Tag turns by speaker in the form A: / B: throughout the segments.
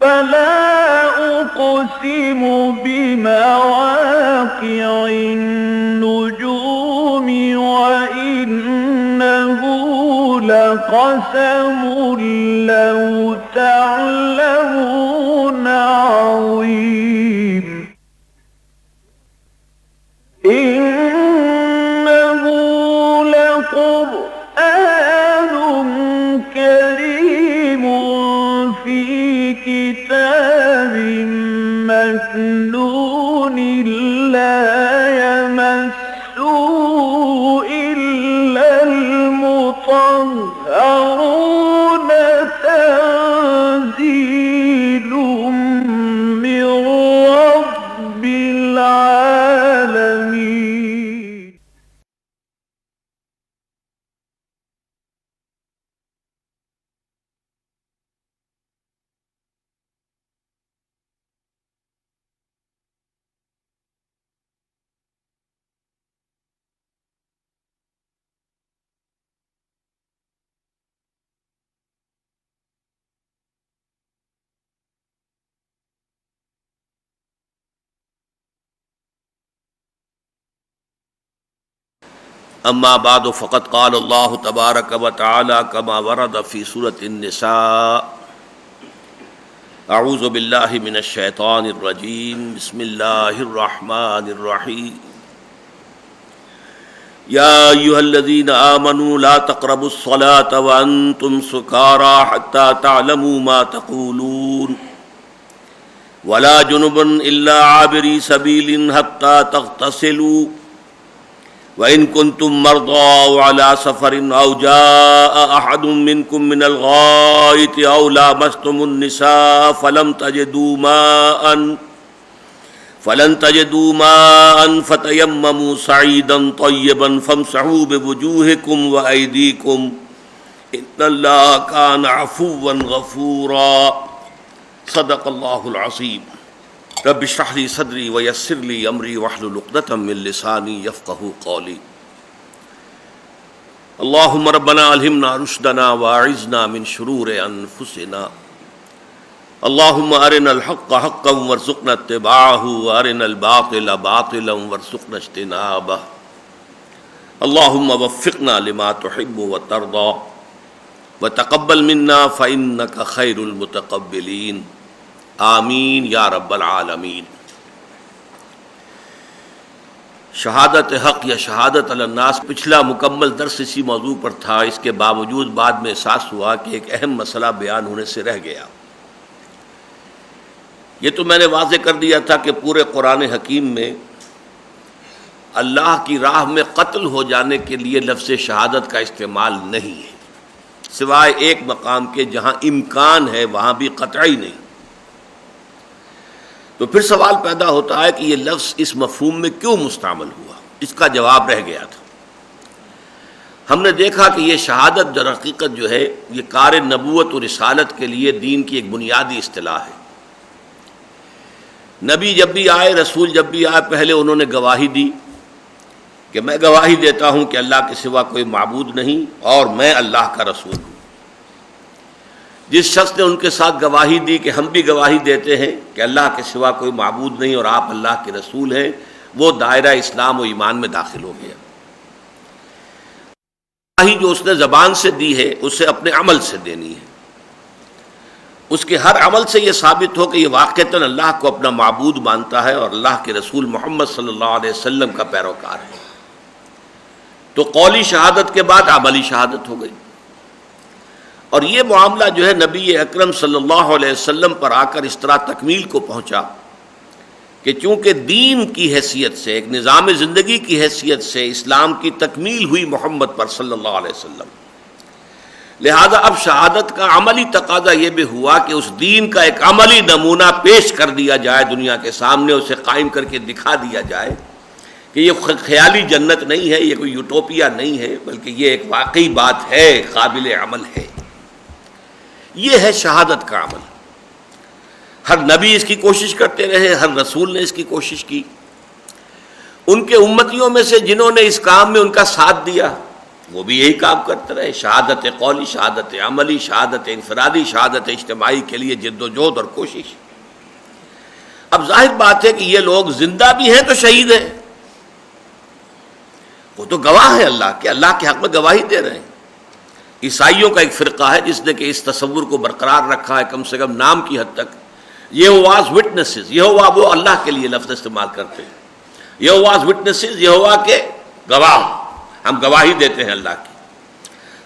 A: فلا أقسم بمواقع النجوم وإنه لقسم لو تعلمون عظيم إنه لقرآن كريم في كتاب مكنون لا يمسه إلا المطهرون تنزيل من رب العالمين.
B: اما بعد فقد قال اللہ تبارک و تعالی کما ورد فی سورۃ النساء اعوذ باللہ من الشیطان الرجیم بسم اللہ الرحمن الرحیم یا ایھا الذین آمنوا لا تقربوا الصلاة وانتم سکارى حتى تعلموا ما تقولون ولا جنبا الا عابری سبیل حتى تغتسلوا وَإِن كُنتُم مَّرْضَىٰ أَوْ عَلَىٰ سَفَرٍ أَوْ جَاءَ أَحَدٌ مِّنكُم مِّنَ الْغَائِطِ أَوْ لَامَسْتُمُ النِّسَاءَ فَلَمْ تَجِدُوا مَاءً فَتَيَمَّمُوا صَعِيدًا طَيِّبًا فَامْسَحُوا بِوُجُوهِكُمْ وَأَيْدِيكُمْ إِنَّ اللَّهَ كَانَ عَفُوًّا غَفُورًا صدق اللہ العظیم. رب اشرح لي صدری ویسر لي امری واحلل عقدۃ من لسانی یفقہوا قولی. اللهم ربنا الہمنا رشدنا واعذنا من شرور انفسنا. اللهم ارنا الحق حقا وارزقنا اتباعه وارنا الباطل باطلا وارزقنا اجتنابه. اللهم وفقنا لما تحب وترضى وتقبل منا فإنك خير المتقبلين. آمین یا رب العالمین. شہادت حق یا شہادت علی الناس پچھلا مکمل درس اسی موضوع پر تھا. اس کے باوجود بعد میں احساس ہوا کہ ایک اہم مسئلہ بیان ہونے سے رہ گیا. یہ تو میں نے واضح کر دیا تھا کہ پورے قرآن حکیم میں اللہ کی راہ میں قتل ہو جانے کے لیے لفظ شہادت کا استعمال نہیں ہے، سوائے ایک مقام کے جہاں امکان ہے وہاں بھی قطعی نہیں. تو پھر سوال پیدا ہوتا ہے کہ یہ لفظ اس مفہوم میں کیوں مستعمل ہوا؟ اس کا جواب رہ گیا تھا. ہم نے دیکھا کہ یہ شہادت در حقیقت جو ہے یہ کار نبوت و رسالت کے لیے دین کی ایک بنیادی اصطلاح ہے. نبی جب بھی آئے، رسول جب بھی آئے، پہلے انہوں نے گواہی دی کہ میں گواہی دیتا ہوں کہ اللہ کے سوا کوئی معبود نہیں اور میں اللہ کا رسول ہوں. جس شخص نے ان کے ساتھ گواہی دی کہ ہم بھی گواہی دیتے ہیں کہ اللہ کے سوا کوئی معبود نہیں اور آپ اللہ کے رسول ہیں، وہ دائرہ اسلام و ایمان میں داخل ہو گیا. گواہی جو اس نے زبان سے دی ہے اسے اپنے عمل سے دینی ہے. اس کے ہر عمل سے یہ ثابت ہو کہ یہ واقعتاً اللہ کو اپنا معبود مانتا ہے اور اللہ کے رسول محمد صلی اللہ علیہ وسلم کا پیروکار ہے. تو قولی شہادت کے بعد عملی شہادت ہو گئی. اور یہ معاملہ جو ہے نبی اکرم صلی اللہ علیہ وسلم پر آ کر اس طرح تکمیل کو پہنچا کہ چونکہ دین کی حیثیت سے، ایک نظام زندگی کی حیثیت سے اسلام کی تکمیل ہوئی محمد پر صلی اللہ علیہ وسلم، لہذا اب شہادت کا عملی تقاضا یہ بھی ہوا کہ اس دین کا ایک عملی نمونہ پیش کر دیا جائے دنیا کے سامنے، اسے قائم کر کے دکھا دیا جائے کہ یہ خیالی جنت نہیں ہے، یہ کوئی یوٹوپیا نہیں ہے، بلکہ یہ ایک واقعی بات ہے، قابل عمل ہے. یہ ہے شہادت کا عمل. ہر نبی اس کی کوشش کرتے رہے، ہر رسول نے اس کی کوشش کی. ان کے امتیوں میں سے جنہوں نے اس کام میں ان کا ساتھ دیا، وہ بھی یہی کام کرتے رہے، شہادت قولی، شہادت عملی، شہادت انفرادی، شہادت اجتماعی کے لیے جد و جہد اور کوشش۔ اب ظاہر بات ہے کہ یہ لوگ زندہ بھی ہیں تو شہید ہیں، وہ تو گواہ ہیں اللہ کے حق میں گواہی دے رہے ہیں۔ عیسائیوں کا ایک فرقہ ہے جس نے کہ اس تصور کو برقرار رکھا ہے، کم سے کم نام کی حد تک، یہوواز وٹنسز، یہووا وہ اللہ کے لیے لفظ استعمال کرتے ہیں، یہوواز وٹنسز، یہووا کے گواہ، ہم گواہی دیتے ہیں اللہ کی،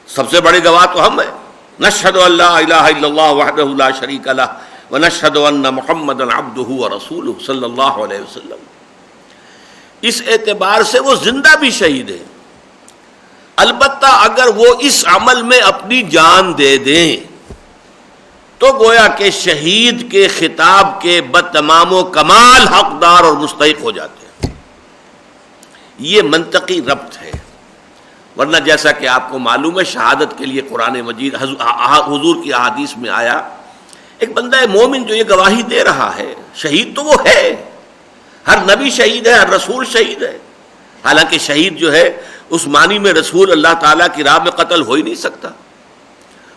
B: سب سے بڑے گواہ تو ہم ہیں، نشہد ان لا الہ الا اللہ وحدہ لا شریک لہ ونشہد ان محمدا عبدہ ورسولہ صلی اللہ علیہ وسلم۔ اس اعتبار سے وہ زندہ بھی شہید ہیں، البتہ اگر وہ اس عمل میں اپنی جان دے دیں تو گویا کہ شہید کے خطاب کے بتمام و کمال حقدار اور مستحق ہو جاتے ہیں۔ یہ منطقی ربط ہے، ورنہ جیسا کہ آپ کو معلوم ہے شہادت کے لیے قرآن مجید حضور کی احادیث میں آیا، ایک بندہ مومن جو یہ گواہی دے رہا ہے، شہید تو وہ ہے، ہر نبی شہید ہے، ہر رسول شہید ہے، حالانکہ شہید جو ہے اس معنی میں رسول اللہ تعالیٰ کی راہ میں قتل ہو ہی نہیں سکتا،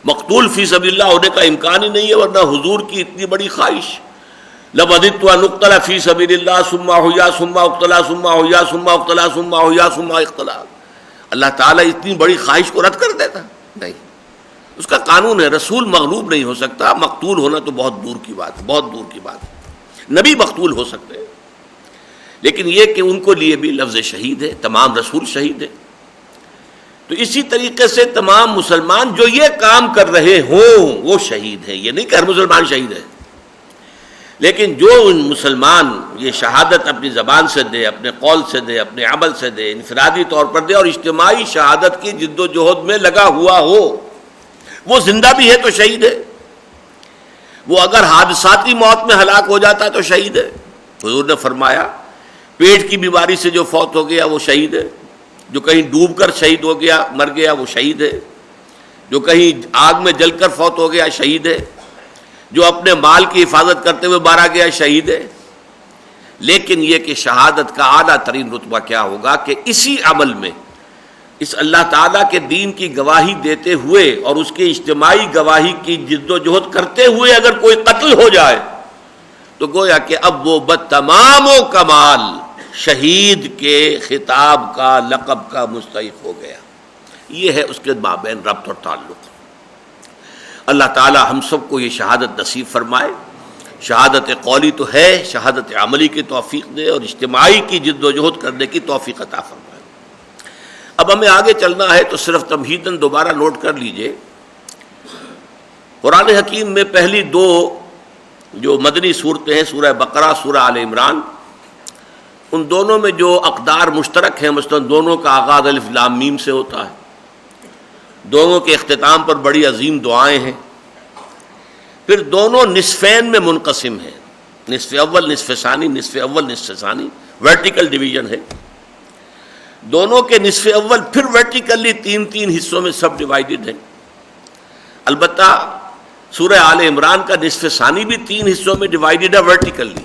B: مقتول فی سبیل اللہ ہونے کا امکان ہی نہیں ہے، ورنہ حضور کی اتنی بڑی خواہش، لَوَدِدتُّ أَنْ أُقْتَلَ فِي سَبِيلِ اللَّهِ ثُمَّ أُحْيَا ثُمَّ أُقْتَلَ ثُمَّ أُحْيَا ثُمَّ أُقْتَلَ ثُمَّ أُحْيَا ثُمَّ أُقْتَلَ۔ اللہ تعالیٰ اتنی بڑی خواہش کو رد کر دیتا نہیں، اس کا قانون ہے، رسول مغلوب نہیں ہو سکتا، مقتول ہونا تو بہت دور کی بات ہے، بہت دور کی بات ہے، نبی مقتول ہو سکتے ہیں، لیکن یہ کہ ان کو لیے بھی لفظ شہید ہے، تمام رسول شہید ہیں۔ تو اسی طریقے سے تمام مسلمان جو یہ کام کر رہے ہوں وہ شہید ہیں، یہ نہیں کہ ہر مسلمان شہید ہے، لیکن جو ان مسلمان یہ شہادت اپنی زبان سے دے، اپنے قول سے دے، اپنے عمل سے دے، انفرادی طور پر دے اور اجتماعی شہادت کی جد و جہد میں لگا ہوا ہو، وہ زندہ بھی ہے تو شہید ہے، وہ اگر حادثاتی موت میں ہلاک ہو جاتا ہے تو شہید ہے۔ حضور نے فرمایا پیٹ کی بیماری سے جو فوت ہو گیا وہ شہید ہے، جو کہیں ڈوب کر شہید ہو گیا مر گیا وہ شہید ہے، جو کہیں آگ میں جل کر فوت ہو گیا شہید ہے، جو اپنے مال کی حفاظت کرتے ہوئے مارا گیا شہید ہے۔ لیکن یہ کہ شہادت کا اعلیٰ ترین رتبہ کیا ہوگا کہ اسی عمل میں اس اللہ تعالیٰ کے دین کی گواہی دیتے ہوئے اور اس کے اجتماعی گواہی کی جد و جہد کرتے ہوئے اگر کوئی قتل ہو جائے تو گویا کہ اب وہ بتمام و کمال شہید کے خطاب کا، لقب کا مستحق ہو گیا۔ یہ ہے اس کے مابین ربط اور تعلق۔ اللہ تعالی ہم سب کو یہ شہادت نصیب فرمائے، شہادت قولی تو ہے، شہادت عملی کی توفیق دے اور اجتماعی کی جد و جہد کرنے کی توفیق عطا فرمائے۔ اب ہمیں آگے چلنا ہے تو صرف تمہیداً دوبارہ نوٹ کر لیجئے، قرآن حکیم میں پہلی دو جو مدنی صورتیں ہیں، سورہ بقرہ، سورہ آل عمران، ان دونوں میں جو اقدار مشترک ہیں، مثلاً دونوں کا آغاز الف لام میم سے ہوتا ہے، دونوں کے اختتام پر بڑی عظیم دعائیں ہیں، پھر دونوں نصفین میں منقسم ہیں، نصف اول نصف ثانی، نصف اول نصف ثانی، ورٹیکل ڈویژن ہے، دونوں کے نصف اول پھر ورٹیکلی تین تین حصوں میں سب ڈیوائیڈڈ ہیں۔ البتہ سورہ آل عمران کا نصف ثانی بھی تین حصوں میں ڈیوائیڈڈ ہے ورٹیکلی،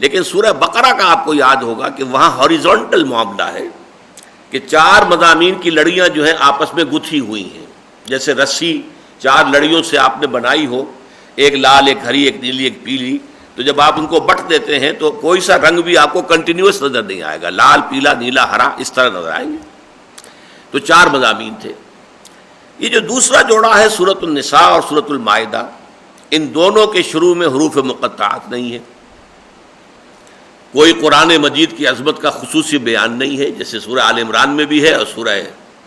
B: لیکن سورہ بقرہ کا آپ کو یاد ہوگا کہ وہاں ہاریزونٹل معاملہ ہے کہ چار مضامین کی لڑیاں جو ہیں آپس میں گتھی ہوئی ہیں، جیسے رسی چار لڑیوں سے آپ نے بنائی ہو، ایک لال، ایک ہری، ایک نیلی، ایک پیلی، تو جب آپ ان کو بٹ دیتے ہیں تو کوئی سا رنگ بھی آپ کو کنٹینیوس نظر نہیں آئے گا، لال، پیلا، نیلا، ہرا اس طرح نظر آئیں گے۔ تو چار مضامین تھے۔ یہ جو دوسرا جوڑا ہے سورۃ النساء اور سورۃ المائدہ، ان دونوں کے شروع میں حروف مقطعات نہیں ہیں، کوئی قرآن مجید کی عظمت کا خصوصی بیان نہیں ہے، جیسے سورہ آل عمران میں بھی ہے اور سورہ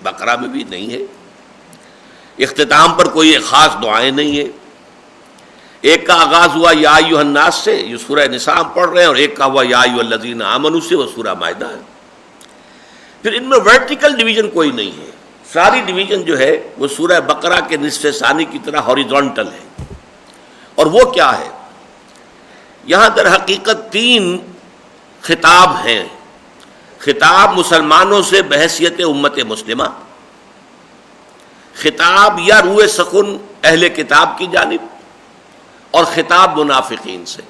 B: بقرہ میں بھی نہیں ہے، اختتام پر کوئی خاص دعائیں نہیں ہیں، ایک کا آغاز ہوا یا ایھا الناس سے، یہ سورہ نساء ہم پڑھ رہے ہیں، اور ایک کا ہوا یا ایھا الذین آمنوا سے، وہ سورہ مائدہ ہے۔ پھر ان میں ورٹیکل ڈویژن کوئی نہیں ہے، ساری ڈویژن جو ہے وہ سورہ بقرہ کے نصف ثانی کی طرح ہاریزونٹل ہے۔ اور وہ کیا ہے؟ یہاں در حقیقت تین خطاب ہیں، خطاب مسلمانوں سے بحیثیت امت مسلمہ، خطاب یا روح سخن اہل کتاب کی جانب، اور خطاب منافقین سے۔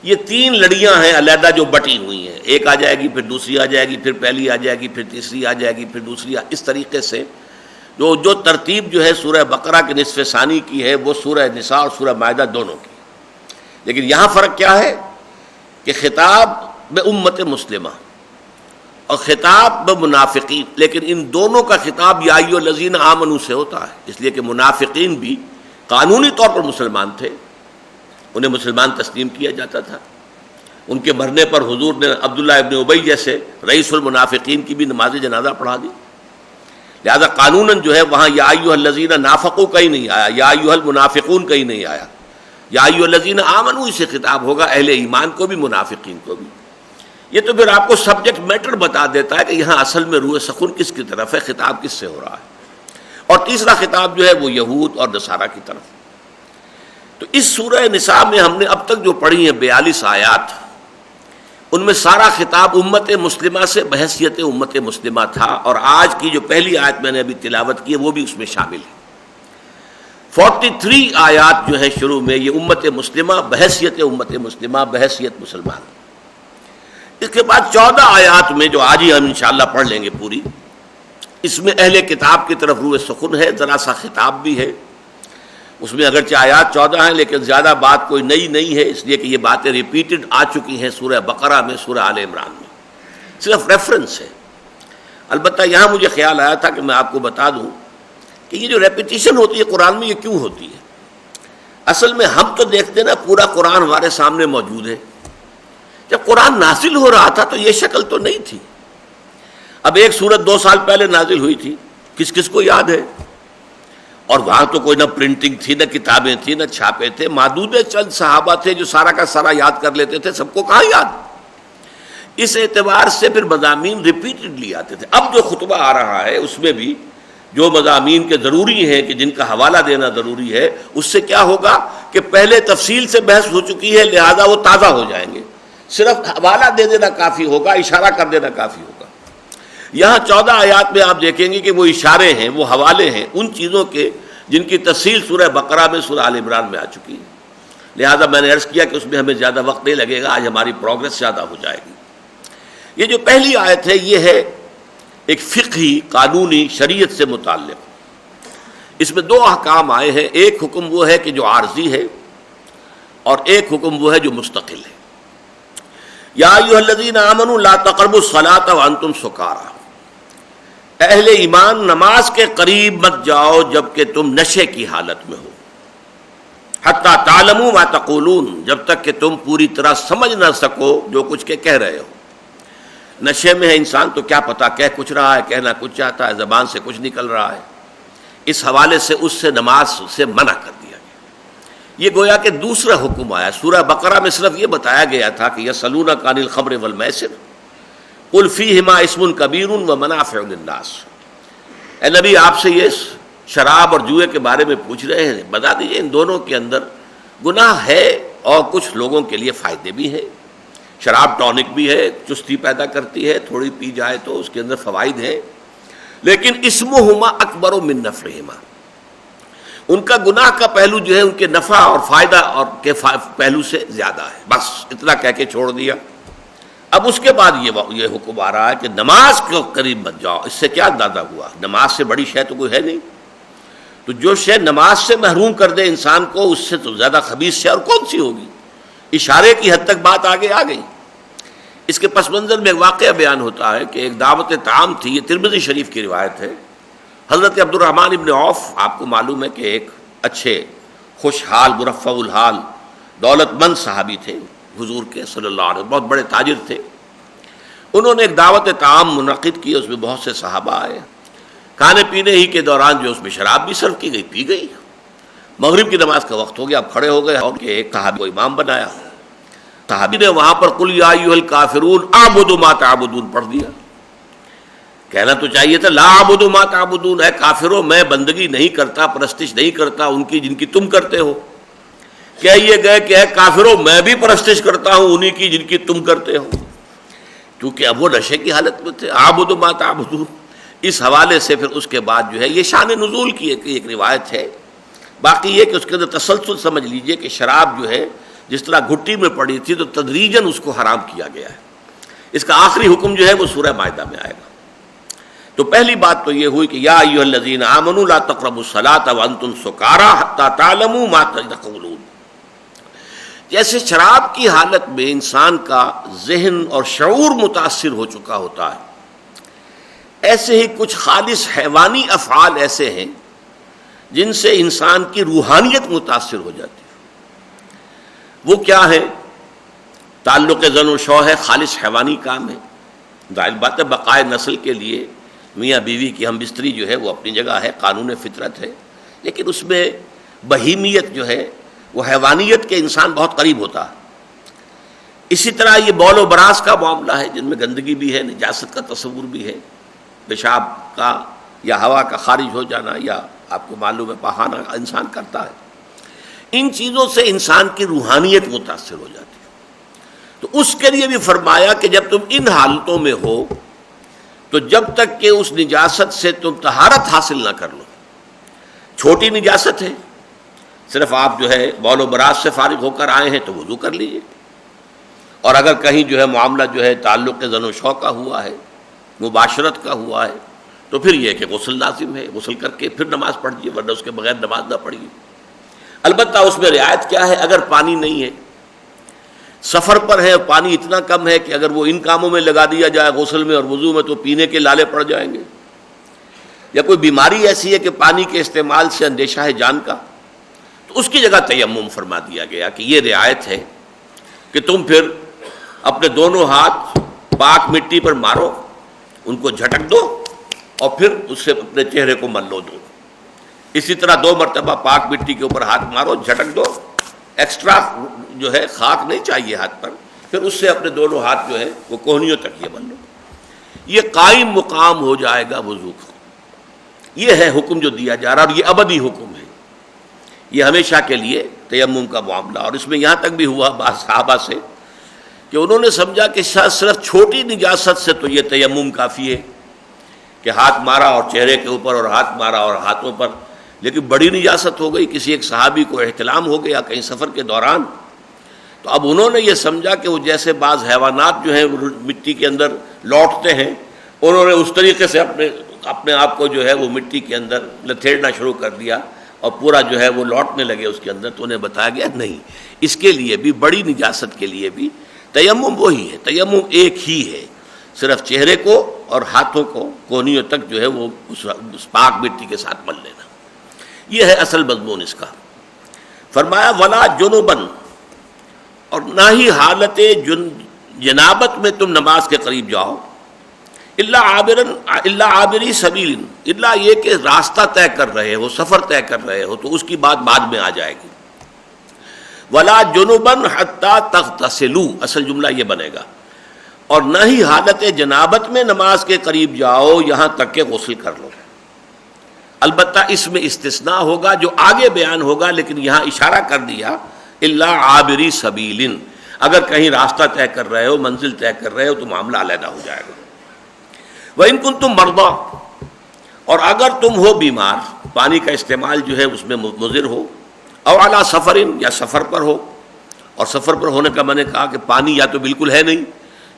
B: یہ تین لڑیاں ہیں علیحدہ جو بٹی ہوئی ہیں، ایک آ جائے گی پھر دوسری آ جائے گی پھر پہلی آ جائے گی پھر تیسری آ جائے گی پھر دوسری اس طریقے سے جو ترتیب جو ہے سورہ بقرہ کے نصف ثانی کی ہے وہ سورہ نساء اور سورہ مائدہ دونوں کی. لیکن یہاں فرق کیا ہے کہ خطاب میں امت مسلمہ اور خطاب میں منافقین، لیکن ان دونوں کا خطاب یا ایھا الذین آمنوا سے ہوتا ہے، اس لیے کہ منافقین بھی قانونی طور پر مسلمان تھے، انہیں مسلمان تسلیم کیا جاتا تھا. ان کے مرنے پر حضور نے عبداللہ ابن ابی جیسے رئیس المنافقین کی بھی نماز جنازہ پڑھا دی. لہذا قانوناً جو ہے وہاں یا ایھا الذین نافقوا کہیں نہیں آیا، یا ایھا المنافقون کہیں نہیں آیا، یا ایھا الذین آمنوا سے خطاب ہوگا اہل ایمان کو بھی منافقین کو بھی. یہ تو پھر آپ کو سبجیکٹ میٹر بتا دیتا ہے کہ یہاں اصل میں روح سخن کس کی طرف ہے، خطاب کس سے ہو رہا ہے. اور تیسرا خطاب جو ہے وہ یہود اور نصارہ کی طرف. تو اس سورہ نساء میں ہم نے اب تک جو پڑھی ہیں 42 آیات، ان میں سارا خطاب امت مسلمہ سے بحیثیت امت مسلمہ تھا، اور آج کی جو پہلی آیت میں نے ابھی تلاوت کی ہے وہ بھی اس میں شامل ہے. 43 آیات جو ہیں شروع میں یہ امت مسلمہ بحیثیت امت مسلمہ بحیثیت مسلمان. اس کے بعد 14 آیات میں جو آج ہی ہم انشاءاللہ پڑھ لیں گے پوری، اس میں اہل کتاب کی طرف روح سخن ہے، ذرا سا خطاب بھی ہے. اس میں اگرچہ آیات 14 ہیں لیکن زیادہ بات کوئی نئی نہیں ہے، اس لیے کہ یہ باتیں ریپیٹڈ آ چکی ہیں سورہ بقرہ میں، سورہ آل عمران میں، صرف ریفرنس ہے. البتہ یہاں مجھے خیال آیا تھا کہ میں آپ کو بتا دوں کہ یہ جو ریپیٹیشن ہوتی ہے قرآن میں یہ کیوں ہوتی ہے. اصل میں ہم تو دیکھتے ہیں نا پورا قرآن ہمارے سامنے موجود ہے. جب قرآن نازل ہو رہا تھا تو یہ شکل تو نہیں تھی. اب ایک سورت 2 سال پہلے نازل ہوئی تھی، کس کس کو یاد ہے؟ اور وہاں تو کوئی نہ پرنٹنگ تھی، نہ کتابیں تھیں، نہ چھاپے تھے، محدود چند صحابہ تھے جو سارا کا سارا یاد کر لیتے تھے، سب کو کہاں یاد. اس اعتبار سے پھر مضامین ریپیٹڈلی آتے تھے. اب جو خطبہ آ رہا ہے اس میں بھی جو مضامین کے ضروری ہیں کہ جن کا حوالہ دینا ضروری ہے، اس سے کیا ہوگا کہ پہلے تفصیل سے بحث ہو چکی ہے، لہذا وہ تازہ ہو جائیں گے. صرف حوالہ دے دینا کافی ہوگا، اشارہ کر دینا کافی ہوگا. یہاں 14 آیات میں آپ دیکھیں گے کہ وہ اشارے ہیں، وہ حوالے ہیں ان چیزوں کے جن کی تفصیل سورہ بقرہ میں، سورہ آل عمران میں آ چکی ہے. لہذا میں نے عرض کیا کہ اس میں ہمیں زیادہ وقت نہیں لگے گا، آج ہماری پروگرس زیادہ ہو جائے گی. یہ جو پہلی آیت ہے یہ ہے ایک فقہی قانونی شریعت سے متعلق. اس میں 2 احکام آئے ہیں، ایک حکم وہ ہے کہ جو عارضی ہے اور ایک حکم وہ ہے جو مستقل ہے. یا ایھا الذین آمنوا لا تقربوا الصلاۃ وانتم سکارى، اہل ایمان نماز کے قریب مت جاؤ جبکہ تم نشے کی حالت میں ہو. حتی تعلموا ما تقولون، جب تک کہ تم پوری طرح سمجھ نہ سکو جو کچھ کہ کہہ رہے ہو. نشے میں ہے انسان تو کیا پتا کہہ کچھ رہا ہے، کہنا کچھ چاہتا ہے، زبان سے کچھ نکل رہا ہے. اس حوالے سے اس سے نماز سے منع کر دیا گیا. یہ گویا کہ دوسرا حکم آیا. سورہ بقرہ میں صرف یہ بتایا گیا تھا کہ یسألونک عن الخمر والمیسر قل فیہما اسم کبیر ومنافع للناس. اے نبی آپ سے یہ شراب اور جوئے کے بارے میں پوچھ رہے ہیں، بتا دیجئے ان دونوں کے اندر گناہ ہے اور کچھ لوگوں کے لیے فائدے بھی ہیں. شراب ٹونک بھی ہے، چستی پیدا کرتی ہے، تھوڑی پی جائے تو اس کے اندر فوائد ہیں، لیکن اسمہما اکبر من نفعہما، ان کا گناہ کا پہلو جو ہے ان کے نفع اور فائدہ اور کے پہلو سے زیادہ ہے. بس اتنا کہہ کے چھوڑ دیا. اب اس کے بعد یہ حکم آ رہا ہے کہ نماز کے قریب مت جاؤ. اس سے کیا اندازہ ہوا؟ نماز سے بڑی شے تو کوئی ہے نہیں. تو جو شے نماز سے محروم کر دے انسان کو، اس سے تو زیادہ خبیث شے اور کون سی ہوگی. اشارے کی حد تک بات آگے آ گئی. اس کے پس منظر میں ایک واقعہ بیان ہوتا ہے کہ ایک دعوت طعام تھی. یہ ترمذی شریف کی روایت ہے. حضرت عبد الرحمن ابن عوف آپ کو معلوم ہے کہ ایک اچھے خوشحال مرفع الحال دولت مند صحابی تھے حضور کے صلی اللہ علیہ وسلم، بہت بڑے تاجر تھے. انہوں نے ایک دعوت طعام منعقد کی، اس میں بہت سے صحابہ آئے. کھانے پینے ہی کے دوران جو اس میں شراب بھی سرو کی گئی، پی گئی. مغرب کی نماز کا وقت ہو گیا، اب کھڑے ہو گئے اور ایک صحابی کو امام بنایا. صحابی نے وہاں پر قل یا ایھا الکافرون اعبد ما تعبدون پڑھ دیا. کہنا تو چاہیے تھا لا اعبد ما تعبدون، اے کافروں میں بندگی نہیں کرتا، پرستش نہیں کرتا ان کی جن کی تم کرتے ہو. کہیے گئے کہ اے کافروں میں بھی پرستش کرتا ہوں انہی کی جن کی تم کرتے ہو، کیونکہ اب وہ نشے کی حالت میں تھے. اعبد ما تعبدون. اس حوالے سے پھر اس کے بعد جو ہے یہ شان نزول کی ایک روایت ہے. باقی یہ کہ اس کے اندر تسلسل سمجھ لیجئے کہ شراب جو ہے جس طرح گھٹی میں پڑی تھی تو تدریجاً اس کو حرام کیا گیا ہے. اس کا آخری حکم جو ہے وہ سورہ مائدہ میں آئے گا. تو پہلی بات تو یہ ہوئی کہ یا ایھا الذین آمنوا لا تقربوا الصلاۃ وانتم سکارى حتى تعلموا ما تقولون. جیسے شراب کی حالت میں انسان کا ذہن اور شعور متاثر ہو چکا ہوتا ہے، ایسے ہی کچھ خالص حیوانی افعال ایسے ہیں جن سے انسان کی روحانیت متاثر ہو جاتی ہے. وہ کیا ہے؟ تعلق زن و شو ہے، خالص حیوانی کام ہے. ظاہر بات ہے بقائے نسل کے لیے میاں بیوی کی ہم بستری جو ہے وہ اپنی جگہ ہے، قانون فطرت ہے، لیکن اس میں بہیمیت جو ہے وہ حیوانیت کے انسان بہت قریب ہوتا ہے. اسی طرح یہ بول و براز کا معاملہ ہے جن میں گندگی بھی ہے، نجاست کا تصور بھی ہے، پیشاب کا یا ہوا کا خارج ہو جانا، یا آپ کو معلوم ہے پہانا انسان کرتا ہے. ان چیزوں سے انسان کی روحانیت متاثر ہو جاتی ہے. تو اس کے لیے بھی فرمایا کہ جب تم ان حالتوں میں ہو تو جب تک کہ اس نجاست سے تم طہارت حاصل نہ کر لو. چھوٹی نجاست ہے، صرف آپ جو ہے بول و براز سے فارغ ہو کر آئے ہیں تو وضو کر لیجیے. اور اگر کہیں جو ہے معاملہ جو ہے تعلق زن و شو کا ہوا ہے، مباشرت کا ہوا ہے، تو پھر یہ کہ غسل لازم ہے، غسل کر کے پھر نماز پڑھیے، ورنہ اس کے بغیر نماز نہ پڑھیے. البتہ اس میں رعایت کیا ہے؟ اگر پانی نہیں ہے، سفر پر ہے، پانی اتنا کم ہے کہ اگر وہ ان کاموں میں لگا دیا جائے غسل میں اور وضو میں تو پینے کے لالے پڑ جائیں گے، یا کوئی بیماری ایسی ہے کہ پانی کے استعمال سے اندیشہ ہے جان کا، تو اس کی جگہ تیمم فرما دیا گیا کہ یہ رعایت ہے کہ تم پھر اپنے دونوں ہاتھ پاک مٹی پر مارو، ان کو جھٹک دو اور پھر اس سے اپنے چہرے کو ملو دو. اسی طرح 2 مرتبہ پاک مٹی کے اوپر ہاتھ مارو، جھٹک دو، ایکسٹرا جو ہے خاک نہیں چاہیے ہاتھ پر، پھر اس سے اپنے دونوں ہاتھ جو ہے وہ کوہنیوں تک یہ مل لو. یہ قائم مقام ہو جائے گا وضو کا. یہ ہے حکم جو دیا جا رہا، اور یہ ابدی حکم ہے، یہ ہمیشہ کے لیے تیمم کا معاملہ. اور اس میں یہاں تک بھی ہوا بعض صحابہ سے کہ انہوں نے سمجھا کہ شاید صرف چھوٹی نجاست سے تو یہ تیمم کافی ہے کہ ہاتھ مارا اور چہرے کے اوپر اور ہاتھ مارا اور ہاتھوں پر، لیکن بڑی نجاست ہو گئی، کسی ایک صحابی کو احتلام ہو گیا کہیں سفر کے دوران، تو اب انہوں نے یہ سمجھا کہ وہ جیسے بعض حیوانات جو ہیں وہ مٹی کے اندر لوٹتے ہیں، انہوں نے اس طریقے سے اپنے آپ کو جو ہے وہ مٹی کے اندر لتھیڑنا شروع کر دیا اور پورا جو ہے وہ لوٹنے لگے اس کے اندر. تو انہیں بتایا گیا نہیں، اس کے لیے بھی بڑی نجاست کے لیے بھی تیمم وہی ہے، تیمم ایک ہی ہے، صرف چہرے کو اور ہاتھوں کو کونیوں تک جو ہے وہ اس پاک مٹی کے ساتھ مل لینا. یہ ہے اصل مضمون اس کا. فرمایا ولا جنوبن، اور نہ ہی حالت جنابت میں تم نماز کے قریب جاؤ، الا عابری سبیل، الا یہ کہ راستہ طے کر رہے ہو، سفر طے کر رہے ہو، تو اس کی بات بعد میں آ جائے گی. ولا جنوبن حتی تغتسلوا، اصل جملہ یہ بنے گا. اور نہ ہی حالت جنابت میں نماز کے قریب جاؤ یہاں تک کہ غسل کر لو. البتہ اس میں استثناء ہوگا جو آگے بیان ہوگا، لیکن یہاں اشارہ کر دیا الا عابری سبیل، اگر کہیں راستہ طے کر رہے ہو، منزل طے کر رہے ہو تو معاملہ علیحدہ ہو جائے گا. وَإِن كُنتُم مَرْضَىٰ، اور اگر تم ہو بیمار، پانی کا استعمال جو ہے اس میں مضر ہو، او علی سفر، یا سفر پر ہو. اور سفر پر ہونے کا میں نے کہا کہ پانی یا تو بالکل ہے نہیں،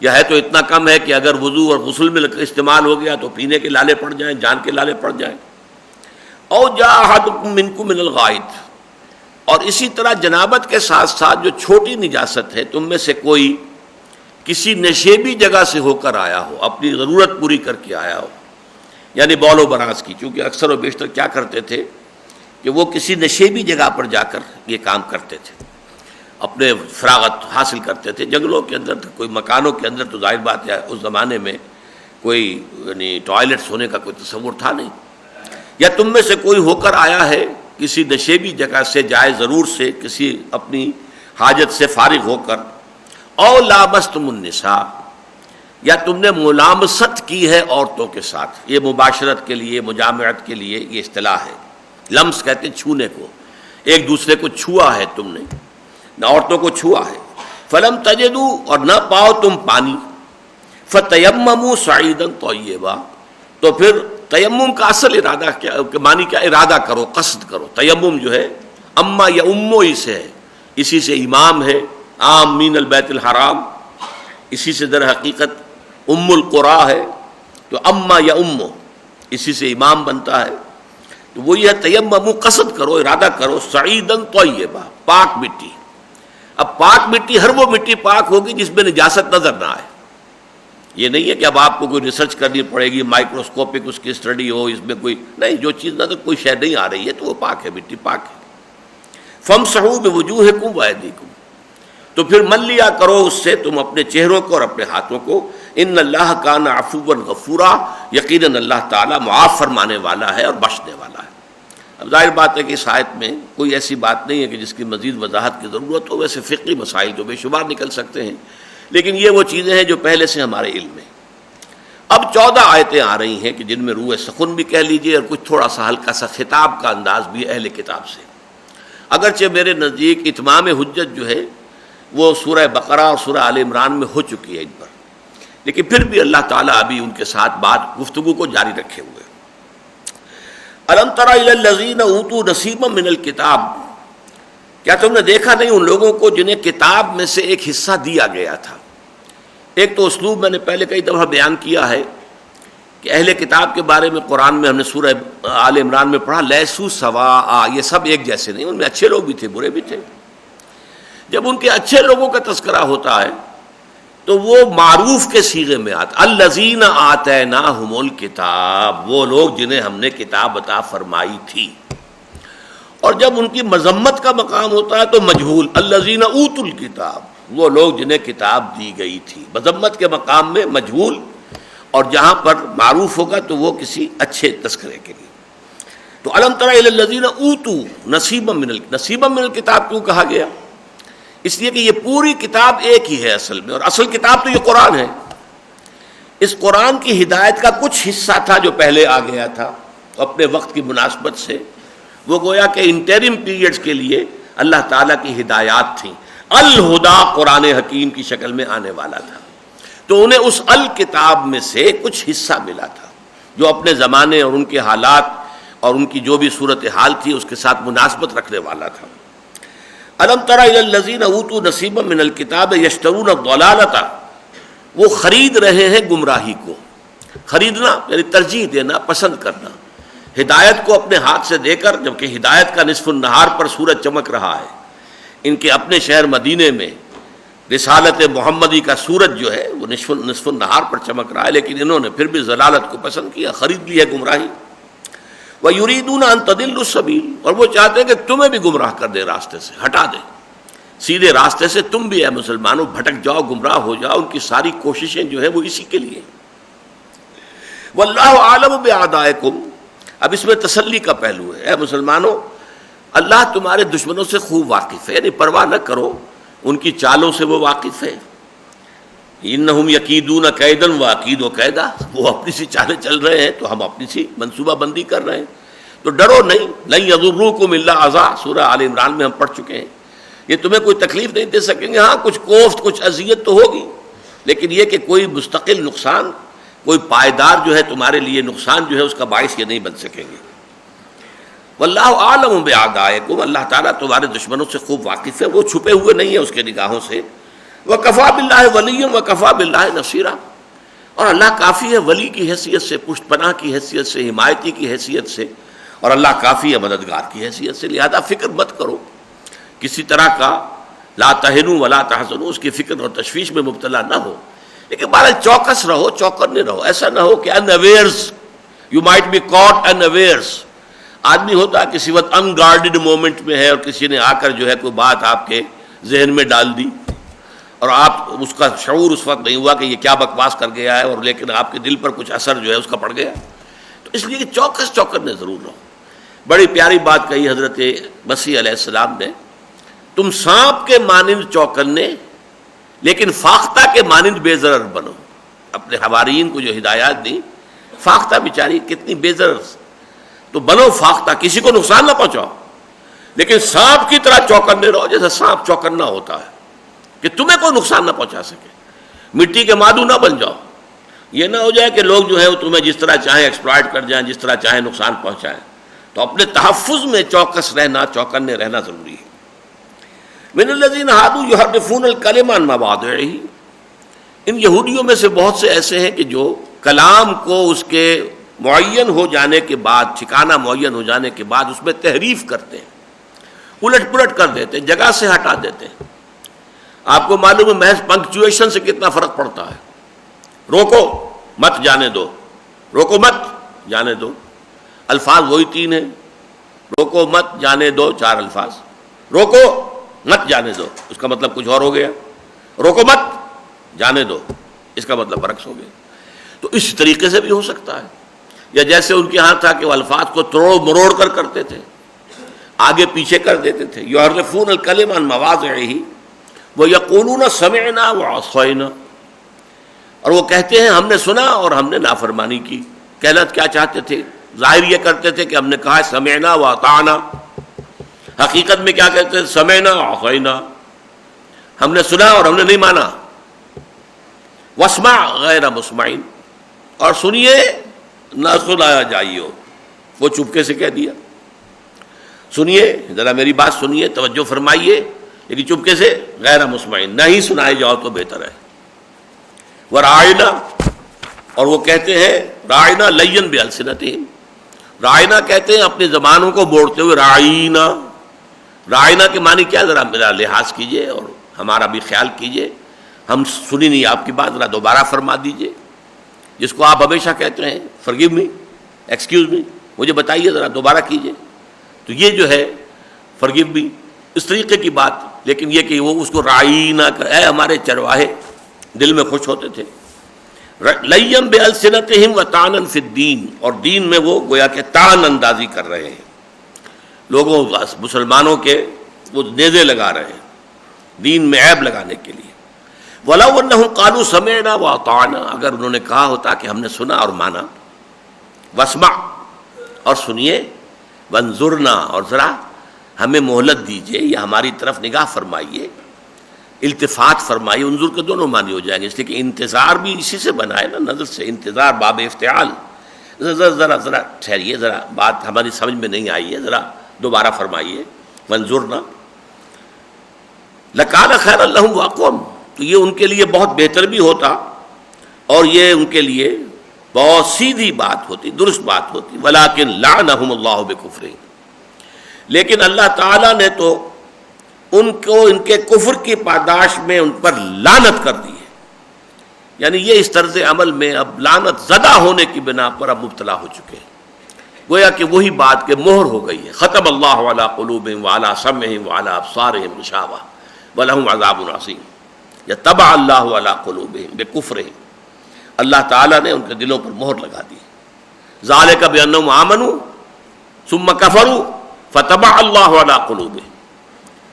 B: یا ہے تو اتنا کم ہے کہ اگر وضو اور غسل میں استعمال ہو گیا تو پینے کے لالے پڑ جائیں، جان کے لالے پڑ جائیں. او جاء احدکم منکم من الغائط، اور اسی طرح جنابت کے ساتھ ساتھ جو چھوٹی نجاست ہے، تم میں سے کوئی کسی نشیبی جگہ سے ہو کر آیا ہو، اپنی ضرورت پوری کر کے آیا ہو، یعنی بول و براز کی. چونکہ اکثر و بیشتر کیا کرتے تھے کہ وہ کسی نشیبی جگہ پر جا کر یہ کام کرتے تھے، اپنے فراغت حاصل کرتے تھے. جنگلوں کے اندر، کوئی مکانوں کے اندر تو ظاہر بات ہے اس زمانے میں کوئی یعنی ٹوائلٹس ہونے کا کوئی تصور تھا نہیں. یا تم میں سے کوئی ہو کر آیا ہے کسی نشیبی جگہ سے، جائے ضرور سے، کسی اپنی حاجت سے فارغ ہو کر. او لامستم النساء، یا تم نے ملامست کی ہے عورتوں کے ساتھ. یہ مباشرت کے لیے، مجامعت کے لیے یہ اصطلاح ہے. لمس کہتے ہیں چھونے کو، ایک دوسرے کو چھوا ہے تم نے، نہ عورتوں کو چھوا ہے. فلم تجدوا، اور نہ پاؤ تم پانی، فتیمموا صعیدا طیبا، تو پھر تیمم کا اصل ارادہ کیا، معنی کیا؟ ارادہ کرو، قصد کرو. تیمم جو ہے اما یا امو ہی سے ہے اسی سے امام ہے، آمین البیت الحرام، اسی سے در حقیقت ام القرا ہے، تو اما یا امو اسی سے امام بنتا ہے. تو وہ یہ تیممو، قصد کرو، ارادہ کرو، سعیدن طیبہ، پاک مٹی. اب پاک مٹی، ہر وہ مٹی پاک ہوگی جس میں نجاست نظر نہ آئے. یہ نہیں ہے کہ اب آپ کو کوئی ریسرچ کرنی پڑے گی، مائکروسکوپک اس کی اسٹڈی ہو، اس میں کوئی نہیں، جو چیز نہ تو کوئی شے نہیں آ رہی ہے تو وہ پاک ہے، مٹی پاک ہے. فامسحوا بوجوہکم وایدیکم، تو پھر مل لیا کرو اس سے تم اپنے چہروں کو اور اپنے ہاتھوں کو. ان اللہ کان عفوا غفورا، یقیناً اللہ تعالیٰ معاف فرمانے والا ہے اور بخشنے والا ہے. اب ظاہر بات ہے کہ اس آیت میں کوئی ایسی بات نہیں ہے کہ جس کی مزید وضاحت کی ضرورت ہو. ویسے فقہی مسائل تو بے شمار نکل سکتے ہیں، لیکن یہ وہ چیزیں ہیں جو پہلے سے ہمارے علم میں. اب 14 آیتیں آ رہی ہیں کہ جن میں روح سخن بھی کہہ لیجئے اور کچھ تھوڑا سا ہلکا سا خطاب کا انداز بھی اہل کتاب سے. اگرچہ میرے نزدیک اتمام حجت جو ہے وہ سورہ بقرہ اور سورہ آل عمران میں ہو چکی ہے ان پر، لیکن پھر بھی اللہ تعالیٰ ابھی ان کے ساتھ بات گفتگو کو جاری رکھے ہوئے. الم تر الی الذین اوتوا نصیبا من الکتاب، کیا تم نے دیکھا نہیں ان لوگوں کو جنہیں کتاب میں سے ایک حصہ دیا گیا تھا. ایک تو اسلوب میں نے پہلے کئی دفعہ بیان کیا ہے کہ اہل کتاب کے بارے میں قرآن میں ہم نے سورہ آل عمران میں پڑھا لیسو سواء، یہ سب ایک جیسے نہیں، ان میں اچھے لوگ بھی تھے برے بھی تھے. جب ان کے اچھے لوگوں کا تذکرہ ہوتا ہے تو وہ معروف کے صیغے میں آتا، الذین آتیناہم الکتاب، وہ لوگ جنہیں ہم نے کتاب عطا فرمائی تھی. اور جب ان کی مذمت کا مقام ہوتا ہے تو مجہول، الذین اوتوا الکتاب، وہ لوگ جنہیں کتاب دی گئی تھی. مذمت کے مقام میں مجہول، اور جہاں پر معروف ہوگا تو وہ کسی اچھے تذکرے کے لیے. تو الم تر الی الذین اوتوا نصیبا من الکتاب کیوں کہا گیا؟ اس لیے کہ یہ پوری کتاب ایک ہی ہے اصل میں، اور اصل کتاب تو یہ قرآن ہے. اس قرآن کی ہدایت کا کچھ حصہ تھا جو پہلے آ گیا تھا اپنے وقت کی مناسبت سے، وہ گویا کہ انٹرم پیریڈز کے لیے اللہ تعالیٰ کی ہدایات تھیں. الہدا قرآن حکیم کی شکل میں آنے والا تھا، تو انہیں اس الکتاب میں سے کچھ حصہ ملا تھا جو اپنے زمانے اور ان کے حالات اور ان کی جو بھی صورتحال تھی اس کے ساتھ مناسبت رکھنے والا تھا. الم تر الی الذین اوتوا نصیبا من الکتاب یشترون الضلالۃ، وہ خرید رہے ہیں گمراہی کو. خریدنا یعنی ترجیح دینا، پسند کرنا، ہدایت کو اپنے ہاتھ سے دے کر، جبکہ ہدایت کا نصف النہار پر سورج چمک رہا ہے. ان کے اپنے شہر مدینے میں رسالت محمدی کا سورج جو ہے وہ نصف النہار پر چمک رہا ہے، لیکن انہوں نے پھر بھی ضلالت کو پسند کیا، خرید لی ہے گمراہی. وَيُرِيدُونَ أَن تَضِلُّوا السَّبِيلَ، اور وہ چاہتے ہیں کہ تمہیں بھی گمراہ کر دے، راستے سے ہٹا دے، سیدھے راستے سے تم بھی اے مسلمانوں بھٹک جاؤ، گمراہ ہو جاؤ. ان کی ساری کوششیں جو ہیں وہ اسی کے لیے. وَاللَّهُ أَعْلَمُ بِأَعْدَائِكُمْ، اب اس میں تسلی کا پہلو ہے. اے مسلمانوں، اللہ تمہارے دشمنوں سے خوب واقف ہے، یعنی پرواہ نہ کرو، ان کی چالوں سے وہ واقف ہے. انہم یکیدون کیدا واکید کیدا، وہ اپنی سی چالیں چل رہے ہیں تو ہم اپنی سی منصوبہ بندی کر رہے ہیں. تو ڈرو نہیں. لن یضروکم الا اذى، سورہ آل عمران میں ہم پڑھ چکے ہیں. یہ تمہیں کوئی تکلیف نہیں دے سکیں گے. ہاں کچھ کوفت، کچھ اذیت تو ہوگی، لیکن یہ کہ کوئی مستقل نقصان، کوئی پائیدار جو ہے تمہارے لیے نقصان جو ہے اس کا باعث یہ نہیں بن سکیں گے. واللہ اعلم باعدائکم، اللہ تعالیٰ تمہارے دشمنوں سے خوب واقف ہے، وہ چھپے ہوئے نہیں ہیں اس کے نگاہوں سے. وکفیٰ باللہ ولیا وکفیٰ باللہ نصیرا، اور اللہ کافی ہے ولی کی حیثیت سے، پشت پناہ کی حیثیت سے، حمایتی کی حیثیت سے، اور اللہ کافی ہے مددگار کی حیثیت سے. لہذا فکر مت کرو کسی طرح کا، لا تہنوا ولا تحزنوا، اس کی فکر اور تشویش میں مبتلا نہ ہو، لیکن بہرحال چوکس رہو، چوکنے رہو. ایسا نہ ہو کہ ان اویئرز، یو مائٹ بی کاٹ ان اویئرز. آدمی ہوتا ہے کسی وقت ان گارڈڈ مومنٹ میں ہے اور کسی نے آ کر جو ہے کوئی بات آپ کے ذہن میں ڈال دی اور آپ اس کا شعور اس وقت نہیں ہوا کہ یہ کیا بکواس کر گیا ہے، اور لیکن آپ کے دل پر کچھ اثر جو ہے اس کا پڑ گیا. تو اس لیے چوکس چوکنے ضرور رہو. بڑی پیاری بات کہی حضرت مسیح علیہ السلام نے، تم سانپ کے مانند چوکنے لیکن فاختہ کے مانند بے ضرر بنو. اپنے حوارین کو جو ہدایات دی، فاختہ بیچاری کتنی بے ضرر، تو بنو فاختہ، کسی کو نقصان نہ پہنچاؤ، لیکن سانپ کی طرح چوکنے رہو جیسا سانپ چوکنا ہوتا ہے کہ تمہیں کوئی نقصان نہ پہنچا سکے. مٹی کے مادو نہ بن جاؤ. یہ نہ ہو جائے کہ لوگ جو ہے وہ تمہیں جس طرح چاہیں ایکسپلائٹ کر جائیں، جس طرح چاہیں نقصان پہنچائیں. تو اپنے تحفظ میں چوکس رہنا، چوکنے رہنا ضروری ہے. من الذین ہادوا یحرفون الکلم عن مواضعہ، ان یہودیوں میں سے بہت سے ایسے ہیں کہ جو کلام کو اس کے معین ہو جانے کے بعد، ٹھکانہ معین ہو جانے کے بعد اس میں تحریف کرتے ہیں، الٹ پلٹ کر دیتے ہیں، جگہ سے ہٹا دیتے ہیں۔ آپ کو معلوم ہے محض پنکچویشن سے کتنا فرق پڑتا ہے۔ روکو مت جانے دو، روکو مت جانے دو، الفاظ وہی تین ہیں، روکو مت جانے دو، چار الفاظ، روکو مت جانے دو اس کا مطلب کچھ اور ہو گیا، روکو مت جانے دو اس کا مطلب برعکس ہو گیا۔ تو اس طریقے سے بھی ہو سکتا ہے، یا جیسے ان کے ہاں تھا کہ وہ الفاظ کو توڑ مروڑ کر کرتے تھے، آگے پیچھے کر دیتے تھے۔ یحرفون الکلم عن مواضعہ ویقولون سمعنا وعصینا، اور وہ کہتے ہیں ہم نے سنا اور ہم نے نافرمانی کی۔ کہنا کیا چاہتے تھے؟ ظاہر یہ کرتے تھے کہ ہم نے کہا سمعنا واطعنا، حقیقت میں کیا کہتے تھے؟ سمعنا وعصینا، ہم نے سنا اور ہم نے نہیں مانا۔ واسمع غیر مسمعین، اور سنیے نہ سنایا جائیے، وہ چپکے سے کہہ دیا، سنیے ذرا میری بات سنیے، توجہ فرمائیے، لیکن چپکے سے غیر مسمعین، نہ ہی سنائے جاؤ تو بہتر ہے۔ وراعنا، اور وہ کہتے ہیں راعنا لین بالسنتہم، راعنا کہتے ہیں اپنی زبانوں کو موڑتے ہوئے راعینا۔ راعنا کے معنی کیا؟ ذرا میرا لحاظ کیجئے اور ہمارا بھی خیال کیجئے، ہم سنی نہیں آپ کی بات، ذرا دوبارہ فرما دیجئے، جس کو آپ ہمیشہ کہتے ہیں فرگیو می، ایکسکیوز می، مجھے بتائیے ذرا دوبارہ کیجئے۔ تو یہ جو ہے فرگیو می، اس طریقے کی بات، لیکن یہ کہ وہ اس کو راعینا کر، اے ہمارے چرواہے، دل میں خوش ہوتے تھے۔ لیم بالسنتہم وطعنا فی الدین، اور دین میں وہ گویا کہ طعن اندازی کر رہے ہیں، لوگوں مسلمانوں کے وہ نیزے لگا رہے ہیں دین میں عیب لگانے کے لیے۔ وَلَوْ أَنَّهُمْ قَالُوا سَمِعْنَا وَأَطَعْنَا، اگر انہوں نے کہا ہوتا کہ ہم نے سنا اور مانا، وَاسْمَعْ، اور سنیے، وَانظُرْنَا، اور ذرا ہمیں مہلت دیجیے یا ہماری طرف نگاہ فرمائیے، التفات فرمائیے۔ انظر کے دونوں معنی ہو جائیں گے، اس لیے کہ انتظار بھی اسی سے بنا ہے نا، نظر سے، انتظار باب افتعال۔ ذرا ٹھہریے، ذرا بات ہماری سمجھ میں نہیں آئی ہے، ذرا دوبارہ فرمائیے۔ وانظرنا لکان خیرا لہم واقوم، تو یہ ان کے لیے بہت بہتر بھی ہوتا اور یہ ان کے لیے بہت سیدھی بات ہوتی، درست بات ہوتی۔ ولیکن لعنہم اللہ بکفرہم، لیکن اللہ تعالیٰ نے تو ان کو ان کے کفر کی پاداش میں ان پر لعنت کر دی ہے، یعنی یہ اس طرز عمل میں اب لعنت زدہ ہونے کی بنا پر اب مبتلا ہو چکے ہیں، گویا کہ وہی بات کہ مہر ہو گئی ہے۔ ختم اللہ علی قلوبہم وعلی سمعہم وعلی ابصارہم غشاوہ ولہم عذاب عظیم، یطبع اللہ علی قلوبہم بکفرہم، اللہ تعالیٰ نے ان کے دلوں پر مہر لگا دی۔ ذالک بانہم آمنوا ثم کفروا فطبع اللہ علی قلوبہم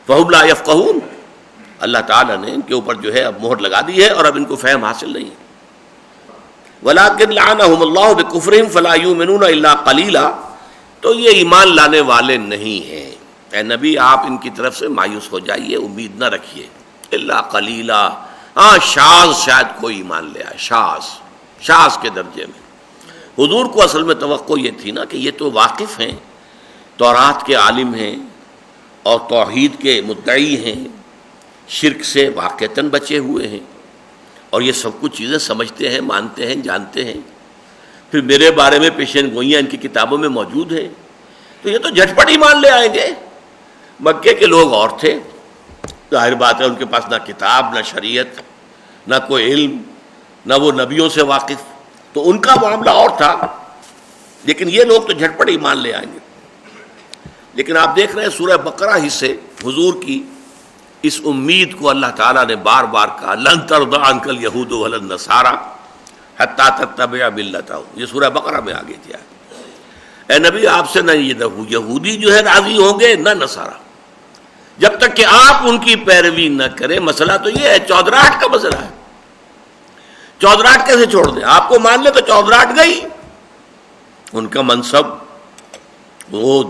B: فہم لا یفقہون، اللہ تعالیٰ نے ان کے اوپر جو ہے اب مہر لگا دی ہے اور اب ان کو فہم حاصل نہیں ہے۔ ولیکن لعنہم اللہ بکفرہم فلا یؤمنون الا قلیلا، تو یہ ایمان لانے والے نہیں ہیں۔ اے نبی آپ ان کی طرف سے مایوس ہو جائیے، امید نہ رکھیے، الا قلیلا، ہاں شاذ شاید کوئی ایمان لے آئے، شاذ کے درجے میں۔ حضور کو اصل میں توقع یہ تھی نا کہ یہ تو واقف ہیں، تورات کے عالم ہیں اور توحید کے مدعی ہیں، شرک سے واقعتاً بچے ہوئے ہیں اور یہ سب کچھ چیزیں سمجھتے ہیں، مانتے ہیں، جانتے ہیں، پھر میرے بارے میں پیشین گوئیاں ان کی کتابوں میں موجود ہیں، تو یہ تو جھٹپٹ ایمان لے آئیں گے۔ مکے کے لوگ اور تھے، ظاہر بات ہے ان کے پاس نہ کتاب، نہ شریعت، نہ کوئی علم، نہ وہ نبیوں سے واقف، تو ان کا معاملہ اور تھا، لیکن یہ لوگ تو جھٹپٹ ایمان لے آئیں گے۔ لیکن آپ دیکھ رہے ہیں سورہ بقرہ ہی سے حضور کی اس امید کو اللہ تعالیٰ نے بار بار کہا، لن ترضی عنک الیہود ولا النصارى حتی تتبع ملتہم، یہ سورہ بقرہ میں آگے کیا ہے۔ اے نبی آپ سے نہ یہودی جو ہے راضی ہوں گے نہ نصارہ، جب تک کہ آپ ان کی پیروی نہ کریں۔ مسئلہ تو یہ ہے، چودراہٹ کا مسئلہ ہے، چودراہٹ کیسے چھوڑ دیں؟ آپ کو مان لے تو چودراہٹ گئی۔ ان کا منصب، وہ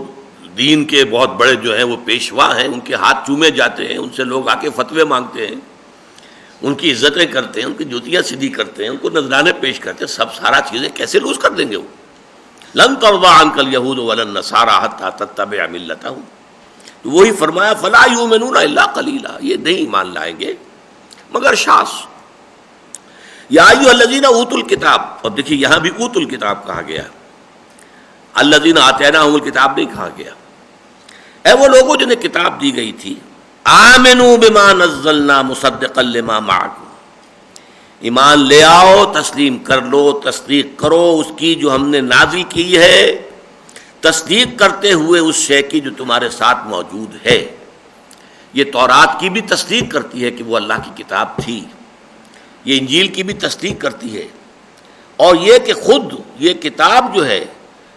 B: دین کے بہت بڑے جو ہیں وہ پیشوا ہیں، ان کے ہاتھ چومے جاتے ہیں، ان سے لوگ آ کے فتوے مانگتے ہیں، ان کی عزتیں کرتے ہیں، ان کی جوتیاں سیدھی کرتے ہیں، ان کو نذرانے پیش کرتے ہیں، سب سارا چیزیں کیسے لوز کر دیں گے وہ؟ لن ترضی عنک الیہود ولا النصارى حتی تتبع ملتہم، تو وہی فرمایا فلا یؤمنون الا قلیلا، یہ نہیں ایمان لائیں گے مگر شاذ۔ یا ایھا الذین اوتوا الکتاب، اور دیکھیے یہاں بھی اوتوا الکتاب کہا گیا، الذین آتیناھم الکتاب نہیں کہا گیا۔ اے وہ لوگوں جنہیں کتاب دی گئی تھی، آمنوا بما نزلنا مصدقا لما معکم، ایمان لے آؤ، تسلیم کر لو، تصدیق کرو اس کی جو ہم نے نازل کی ہے، تصدیق کرتے ہوئے اس شے کی جو تمہارے ساتھ موجود ہے۔ یہ تورات کی بھی تصدیق کرتی ہے کہ وہ اللہ کی کتاب تھی، یہ انجیل کی بھی تصدیق کرتی ہے، اور یہ کہ خود یہ کتاب جو ہے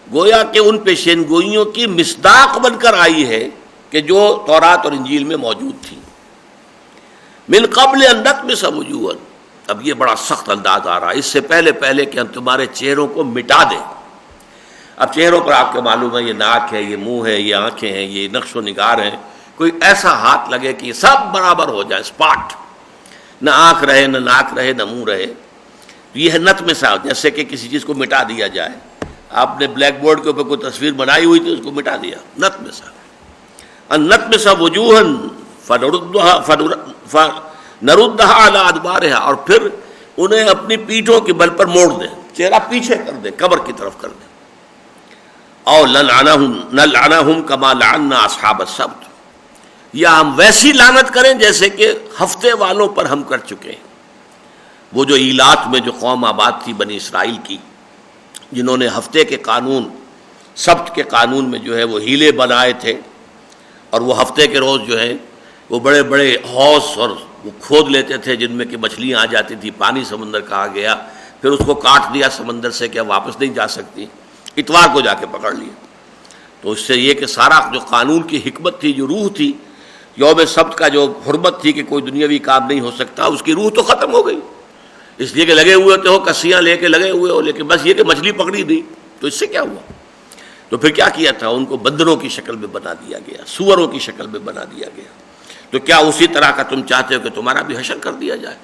B: گویا کہ ان پیشین گوئیوں کی مصداق بن کر آئی ہے کہ جو تورات اور انجیل میں موجود تھی۔ من قبل ان نطمس وجوہا، اب یہ بڑا سخت انداز آ رہا ہے، اس سے پہلے کہ ہم تمہارے چہروں کو مٹا دیں۔ اب چہروں پر آپ کو معلوم ہے یہ ناک ہے، یہ منہ ہے، یہ آنکھیں ہیں، یہ نقش و نگار ہیں، کوئی ایسا ہاتھ لگے کہ یہ سب برابر ہو جائے، اسپاٹ، نہ آنکھ رہے، نہ ناک رہے، نہ منہ رہے، یہ ہے نطمسا، جیسے کہ کسی چیز کو مٹا دیا جائے۔ آپ نے بلیک بورڈ کے اوپر کوئی تصویر بنائی ہوئی تھی، اس کو مٹا دیا، نطمسا۔ ان نطمس وجوہا نردها علی ادبارها، اور پھر انہیں اپنی پیٹھوں کے بل پر موڑ دیں، چہرہ پیچھے کر دیں، قبر کی طرف کر دیں۔ اور نلعنہم کما لعنا اصحاب السبت، یا ہم ویسی لعنت کریں جیسے کہ ہفتے والوں پر ہم کر چکے ہیں۔ وہ جو ایلات میں جو قوم آباد تھی بنی اسرائیل کی، جنہوں نے ہفتے کے قانون، سبت کے قانون میں جو ہے وہ ہیلے بنائے تھے، اور وہ ہفتے کے روز جو ہے وہ بڑے بڑے حوض اور وہ کھود لیتے تھے جن میں کہ مچھلیاں آ جاتی تھی، پانی سمندر کہا گیا، پھر اس کو کاٹ دیا سمندر سے کہ واپس نہیں جا سکتی، اتوار کو جا کے پکڑ لیا۔ تو اس سے یہ کہ سارا جو قانون کی حکمت تھی، جو روح تھی، یوم سبت کا جو حرمت تھی کہ کوئی دنیاوی کام نہیں ہو سکتا، اس کی روح تو ختم ہو گئی، اس لیے کہ لگے ہوئے تو ہو، کسیاں لے کے لگے ہوئے ہو، لیکن بس یہ کہ مچھلی پکڑی نہیں، تو اس سے کیا ہوا؟ تو پھر کیا کیا تھا؟ ان کو بندروں کی شکل میں بنا دیا گیا، سوروں کی شکل میں بنا دیا گیا۔ تو کیا اسی طرح کا تم چاہتے ہو کہ تمہارا بھی حشر کر دیا جائے؟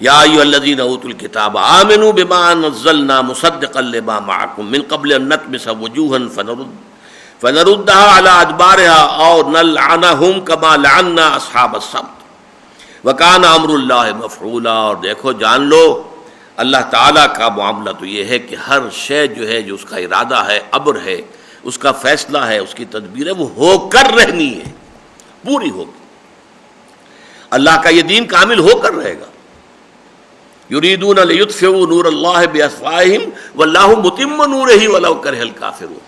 B: یا ایھا الذین اوتوا الکتاب آمنوا بما نزلنا مصدقا لما معکم من قبل ان نطمس وجوہا فنردها علی ادبارها اور نلعنہم کما لعنا اصحاب السبت وکان امر اللہ مفعولا، اور دیکھو جان لو اللہ تعالیٰ کا معاملہ تو یہ ہے کہ ہر شے جو ہے، جو اس کا ارادہ ہے، امر ہے، اس کا فیصلہ ہے، اس کی تدبیر ہے، وہ ہو کر رہنی ہے، پوری ہوگی۔ اللہ کا یہ دین کامل ہو کر رہے گا۔ یریدون لیطفئوا نور اللہ بافواہہم واللہ متم نورہ ولو کرہ الکافرون،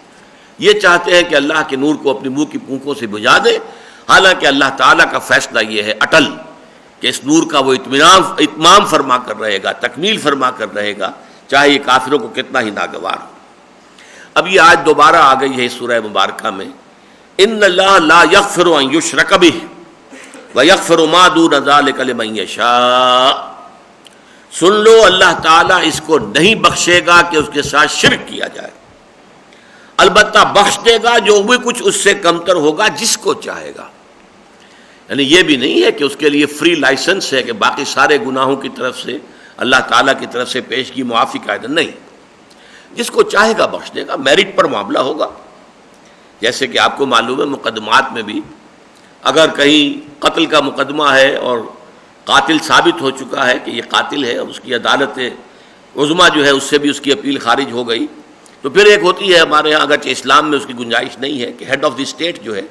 B: یہ چاہتے ہیں کہ اللہ کے نور کو اپنی منہ کی پونکوں سے بجھا دے، حالانکہ اللہ تعالیٰ کا فیصلہ یہ ہے اٹل کہ اس نور کا وہ اتمام فرما کر رہے گا، تکمیل فرما کر رہے گا، چاہے یہ کافروں کو کتنا ہی ناگوار ہو۔ اب یہ آیت دوبارہ آ گئی ہے اس سورہ مبارکہ میں، ان اللہ لا یغفر ان یشرک بہ ویغفر ما دون ذلک لمن یشاء، سن لو اللہ تعالیٰ اس کو نہیں بخشے گا کہ اس کے ساتھ شرک کیا جائے، البتہ بخش دے گا جو بھی کچھ اس سے کمتر ہوگا جس کو چاہے گا۔ یعنی یہ بھی نہیں ہے کہ اس کے لیے فری لائسنس ہے کہ باقی سارے گناہوں کی طرف سے اللہ تعالیٰ کی طرف سے پیشگی معافی کا عدم، نہیں، جس کو چاہے گا بخش دے گا، میرٹ پر معاملہ ہوگا۔ جیسے کہ آپ کو معلوم ہے مقدمات میں بھی اگر کہیں قتل کا مقدمہ ہے اور قاتل ثابت ہو چکا ہے کہ یہ قاتل ہے، اور اس کی عدالت عظمیٰ جو ہے اس سے بھی اس کی اپیل خارج ہو گئی، تو پھر ایک ہوتی ہے ہمارے ہاں، اگرچہ اسلام میں اس کی گنجائش نہیں ہے، کہ ہیڈ آف دی اسٹیٹ جو ہے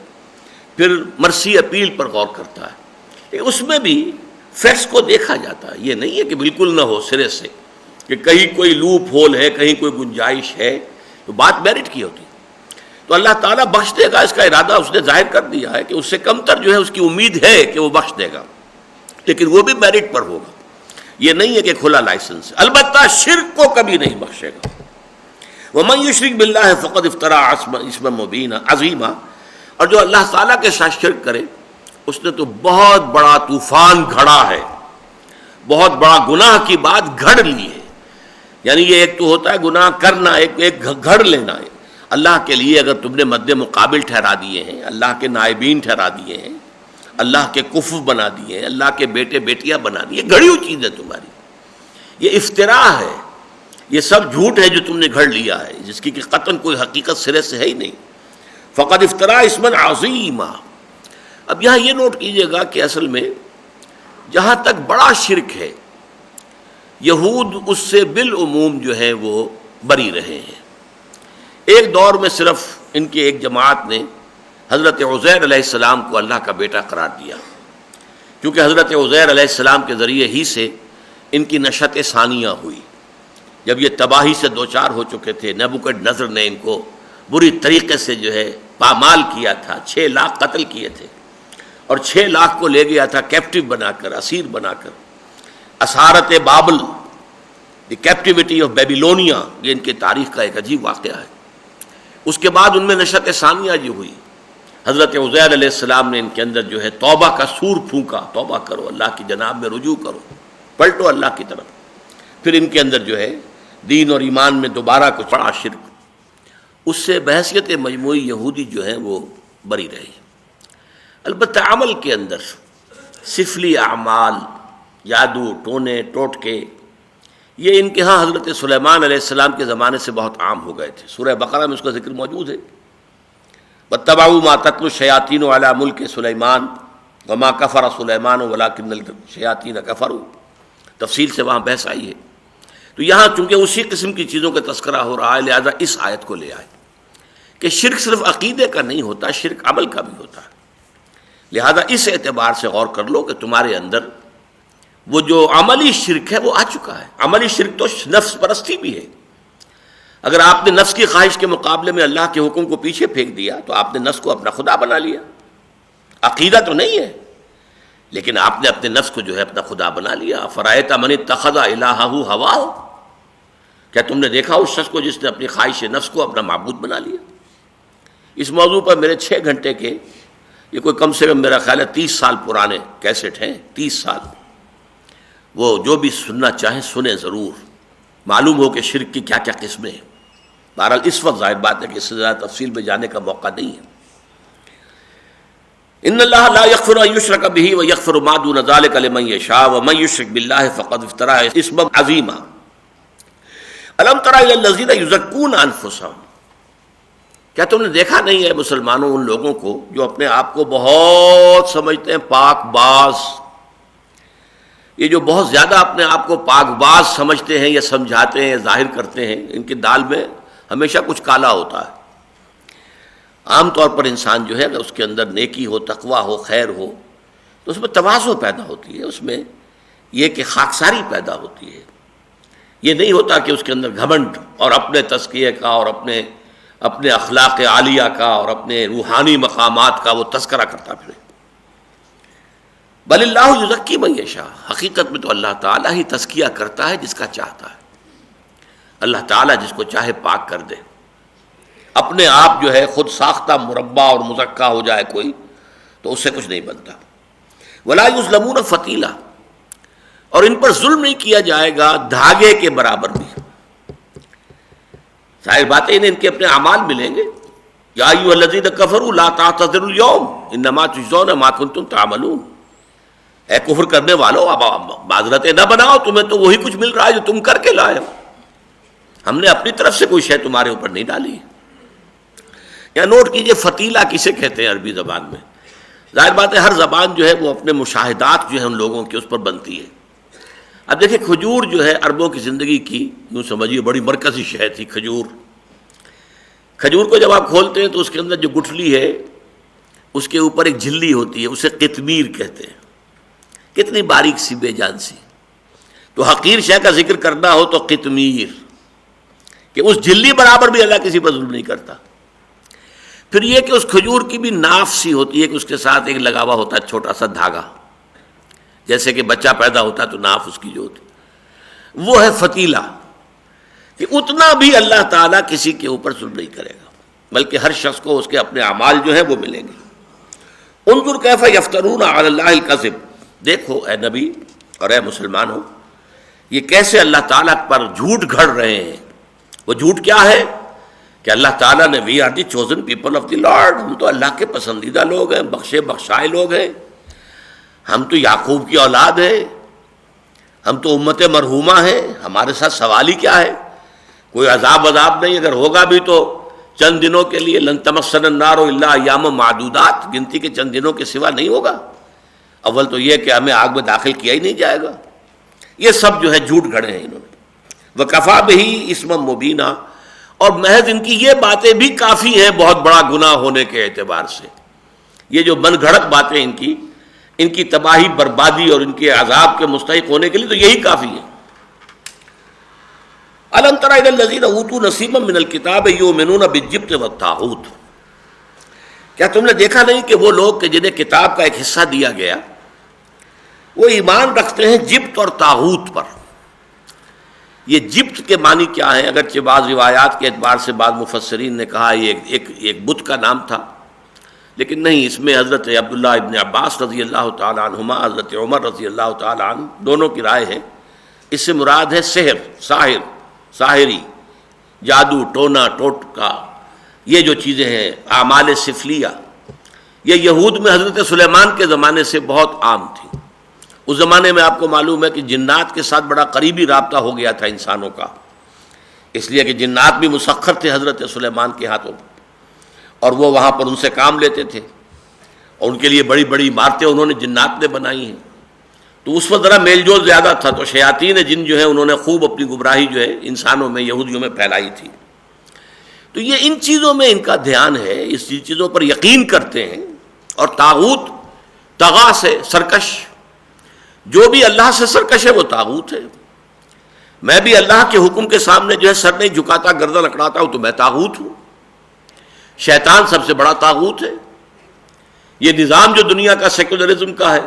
B: پھر مرسی اپیل پر غور کرتا ہے، لیکن اس میں بھی فیکٹس کو دیکھا جاتا ہے، یہ نہیں ہے کہ بالکل نہ ہو سرے سے، کہ کہیں کوئی لوپ ہول ہے، کہیں کوئی گنجائش ہے، تو بات میرٹ کی ہوتی ہے۔ تو اللہ تعالیٰ بخش دے گا، اس کا ارادہ اس نے ظاہر کر دیا ہے کہ اس سے کمتر جو ہے اس کی امید ہے کہ وہ بخش دے گا، لیکن وہ بھی میرٹ پر ہوگا، یہ نہیں ہے کہ کھلا لائسنس، البتہ شرک کو کبھی نہیں بخشے گا۔ وَمَن يُشْرِكْ بِاللَّهِ فَقَدِ افْتَرَىٰ اِثْمًا مُبِينًا عَظِيمًا، اور جو اللہ تعالیٰ کے ساتھ شرک کرے اس نے تو بہت بڑا طوفان گھڑا ہے، بہت بڑا گناہ کی بات گھڑ لی ہے۔ یعنی یہ ایک تو ہوتا ہے گناہ کرنا، ایک گھڑ لینا ہے۔ اللہ کے لیے اگر تم نے مد مقابل ٹھہرا دیے ہیں، اللہ کے نائبین ٹھہرا دیے ہیں، اللہ کے کفو بنا دیے ہیں، اللہ کے بیٹے بیٹیاں بنا دیے، گھڑی ہوئی چیز ہے تمہاری، یہ افتراء ہے، یہ سب جھوٹ ہے جو تم نے گھڑ لیا ہے، جس کی کہ قطعاً کوئی حقیقت سرے سے ہے ہی نہیں۔ فقد افترا اسما عظیما۔ اب یہاں یہ نوٹ کیجئے گا کہ اصل میں جہاں تک بڑا شرک ہے یہود اس سے بالعموم جو ہے وہ بری رہے ہیں۔ ایک دور میں صرف ان کی ایک جماعت نے حضرت عزیر علیہ السلام کو اللہ کا بیٹا قرار دیا، کیونکہ حضرت عزیر علیہ السلام کے ذریعے ہی سے ان کی نشأت ثانیہ ہوئی۔ جب یہ تباہی سے دوچار ہو چکے تھے، نبوکدنضر نے ان کو بری طریقے سے جو ہے پامال کیا تھا، 6 لاکھ قتل کیے تھے، اور 6 لاکھ کو لے گیا تھا کیپٹیو بنا کر، اسیر بنا کر۔ اسارت بابل، دی کیپٹیوٹی آف بیبیلونیا، یہ ان کی تاریخ کا ایک عجیب واقعہ ہے۔ اس کے بعد ان میں نشأت ثانیہ جو ہوئی، حضرت عزیر علیہ السلام نے ان کے اندر جو ہے توبہ کا سور پھونکا، توبہ کرو، اللہ کی جناب میں رجوع کرو، پلٹو اللہ کی طرف۔ پھر ان کے اندر جو ہے دین اور ایمان میں دوبارہ کچھ بڑا شرک، اس سے بحیثیت مجموعی یہودی جو ہیں وہ بری رہی۔ البتہ عمل کے اندر سفلی اعمال، جادو، ٹونے ٹوٹکے، یہ ان کے ہاں حضرت سلیمان علیہ السلام کے زمانے سے بہت عام ہو گئے تھے۔ سورہ بقرہ میں اس کا ذکر موجود ہے، وَاتَّبَعُوا مَا تَتْلُو الشَّيَاطِينُ عَلَىٰ مُلْكِ سُلَيْمَانَ وَمَا كَفَرَ سُلَيْمَانُ وَلَٰكِنَّ الشَّيَاطِينَ كَفَرُوا، تفصیل سے وہاں بحث آئی ہے۔ تو یہاں چونکہ اسی قسم کی چیزوں کا تذکرہ ہو رہا ہے، لہذا اس آیت کو لے آئے کہ شرک صرف عقیدے کا نہیں ہوتا، شرک عمل کا بھی ہوتا ہے۔ لہذا اس اعتبار سے غور کر لو کہ تمہارے اندر وہ جو عملی شرک ہے وہ آ چکا ہے۔ عملی شرک تو نفس پرستی بھی ہے۔ اگر آپ نے نفس کی خواہش کے مقابلے میں اللہ کے حکم کو پیچھے پھینک دیا تو آپ نے نفس کو اپنا خدا بنا لیا۔ عقیدہ تو نہیں ہے، لیکن آپ نے اپنے نفس کو جو ہے اپنا خدا بنا لیا۔ فرأیت من اتخذ الہہ ہواہ، کیا تم نے دیکھا اس شخص کو جس نے اپنی خواہش نفس کو اپنا معبود بنا لیا؟ اس موضوع پر میرے 6 گھنٹے کے، یہ کوئی کم سے کم میرا خیال ہے 30 سال پرانے کیسٹ ہیں، 30 سال۔ وہ جو بھی سننا چاہیں سنیں ضرور، معلوم ہو کہ شرک کی کیا کیا قسمیں ہیں۔ بہرحال اس وقت ظاہر بات ہے کہ اس سے زیادہ تفصیل میں جانے کا موقع نہیں ہے۔ ان اللہ لا یغفر ان یشرک بہ ویغفر ما دون ذلک لمن یشاء ومن یشرک باللہ فقد افترى اثما عظیما۔ الم تر الی الذین یزکون انفسهم، کیا تم نے دیکھا نہیں ہے مسلمانوں ان لوگوں کو جو اپنے آپ کو بہت سمجھتے ہیں پاک باز، یہ جو بہت زیادہ اپنے آپ کو پاک باز سمجھتے ہیں یا سمجھاتے ہیں یا ظاہر کرتے ہیں، ان کی دال میں ہمیشہ کچھ کالا ہوتا ہے۔ عام طور پر انسان جو ہے اگر اس کے اندر نیکی ہو، تقویٰ ہو، خیر ہو، تو اس میں تواضع پیدا ہوتی ہے، اس میں یہ کہ خاکساری پیدا ہوتی ہے۔ یہ نہیں ہوتا کہ اس کے اندر گھمنڈ اور اپنے تزکیے کا اور اپنے اخلاق عالیہ کا اور اپنے روحانی مقامات کا وہ تذکرہ کرتا پھرے۔ بل اللہ یزکی من یشاء، حقیقت میں تو اللہ تعالیٰ ہی تزکیہ کرتا ہے جس کا چاہتا ہے۔ اللہ تعالیٰ جس کو چاہے پاک کر دے۔ اپنے آپ جو ہے خود ساختہ مربع اور مزکا ہو جائے کوئی تو اس سے کچھ نہیں بنتا۔ ولا یظلمون فتیلا، اور ان پر ظلم نہیں کیا جائے گا دھاگے کے برابر بھی۔ ظاہر بات ہے انہیں ان کے اپنے اعمال ملیں گے۔ یا ایھا الذین کفروا لا تعتذروا اليوم انما تجزون ما کنتم تعملون، اے کفر کرنے والو اب معذرتیں نہ بناؤ، تمہیں تو وہی کچھ مل رہا ہے جو تم کر کے لائے ہو، ہم نے اپنی طرف سے کوئی شے تمہارے اوپر نہیں ڈالی۔ یا نوٹ کیجئے فتیلہ کسے کہتے ہیں عربی زبان میں؟ ظاہر بات ہے ہر زبان جو ہے وہ اپنے مشاہدات جو ہیں ان لوگوں کے اس پر بنتی ہے۔ اب دیکھیں کھجور جو ہے عربوں کی زندگی کی یوں سمجھیے بڑی مرکزی شے تھی کھجور۔ کھجور کو جب آپ کھولتے ہیں تو اس کے اندر جو گٹھلی ہے اس کے اوپر ایک جھلی ہوتی ہے، اسے قطمیر کہتے ہیں۔ کتنی باریک سی بے جان سی، تو حقیر شے کا ذکر کرنا ہو تو قطمیر، کہ اس جھلی برابر بھی اللہ کسی پر ظلم نہیں کرتا۔ پھر یہ کہ اس کھجور کی بھی ناف سی ہوتی ہے کہ اس کے ساتھ ایک لگا ہوا ہوتا ہے چھوٹا سا دھاگا، جیسے کہ بچہ پیدا ہوتا ہے تو ناف اس کی جو ہوتی وہ ہے فتیلہ، کہ اتنا بھی اللہ تعالیٰ کسی کے اوپر ظلم نہیں کرے گا، بلکہ ہر شخص کو اس کے اپنے اعمال جو ہیں وہ ملیں گے۔ انظر کیف یفترون علی اللہ الکذب، دیکھو اے نبی اور اے مسلمانوں یہ کیسے اللہ تعالیٰ پر جھوٹ گھڑ رہے ہیں۔ وہ جھوٹ کیا ہے کہ اللہ تعالیٰ نے we are the chosen people of the lord, ہم تو اللہ کے پسندیدہ لوگ ہیں، بخشے بخشائے لوگ ہیں، ہم تو یعقوب کی اولاد ہیں، ہم تو امت مرحومہ ہیں، ہمارے ساتھ سوال ہی کیا ہے؟ کوئی عذاب نہیں، اگر ہوگا بھی تو چند دنوں کے لیے، لن تمسنا النار الا ایاما معدودات، گنتی کے چند دنوں کے سوا نہیں ہوگا. اول تو یہ کہ ہمیں آگ میں داخل کیا ہی نہیں جائے گا. یہ سب جو ہے جھوٹ گھڑے ہیں انہوں نے. وَكَفَى بِهِ اسما مبینا، اور محض ان کی یہ باتیں بھی کافی ہیں بہت بڑا گناہ ہونے کے اعتبار سے. یہ جو من گھڑت باتیں ان کی تباہی بربادی اور ان کے عذاب کے مستحق ہونے کے لیے تو یہی کافی ہے. أَلَمْ تَرَ إِلَى الَّذِينَ أُوتُوا نَصِيبًا مِنَ الْكِتَابِ يُؤْمِنُونَ بِالجِّبْتِ وَالطَّاغُوتِ، کیا تم نے دیکھا نہیں کہ وہ لوگ کہ جنہیں کتاب کا ایک حصہ دیا گیا وہ ایمان رکھتے ہیں جبت اور طاغوت پر. یہ جبت کے معنی کیا ہے؟ اگرچہ بعض روایات کے اعتبار سے بعض مفسرین نے کہا یہ ایک بت کا نام تھا، لیکن نہیں، اس میں حضرت عبداللہ ابن عباس رضی اللہ تعالیٰ عنہما، حضرت عمر رضی اللہ تعالیٰ عنہ، دونوں کی رائے ہے اس سے مراد ہے سحر، ساحری، جادو، ٹونا ٹوٹکا، یہ جو چیزیں ہیں اعمال سفلیہ. یہ یہود میں حضرت سلیمان کے زمانے سے بہت عام تھی. اس زمانے میں آپ کو معلوم ہے کہ جنات کے ساتھ بڑا قریبی رابطہ ہو گیا تھا انسانوں کا، اس لیے کہ جنات بھی مسخر تھے حضرت سلیمان کے ہاتھوں، اور وہ وہاں پر ان سے کام لیتے تھے، اور ان کے لیے بڑی بڑی عمارتیں انہوں نے جنات نے بنائی ہیں. تو اس وقت ذرا میل جول زیادہ تھا، تو شیاطین جن جو ہے انہوں نے خوب اپنی گمراہی جو ہے انسانوں میں، یہودیوں میں پھیلائی تھی. تو یہ ان چیزوں میں ان کا دھیان ہے، اس چیزوں پر یقین کرتے ہیں. اور طاغوت، طغا سے سرکش، جو بھی اللہ سے سرکش ہے وہ طاغوت ہے. میں بھی اللہ کے حکم کے سامنے جو ہے سر نہیں جھکاتا، گردن اکڑاتا ہوں تو میں طاغوت ہوں. شیطان سب سے بڑا طاغوت ہے. یہ نظام جو دنیا کا سیکولرزم کا ہے،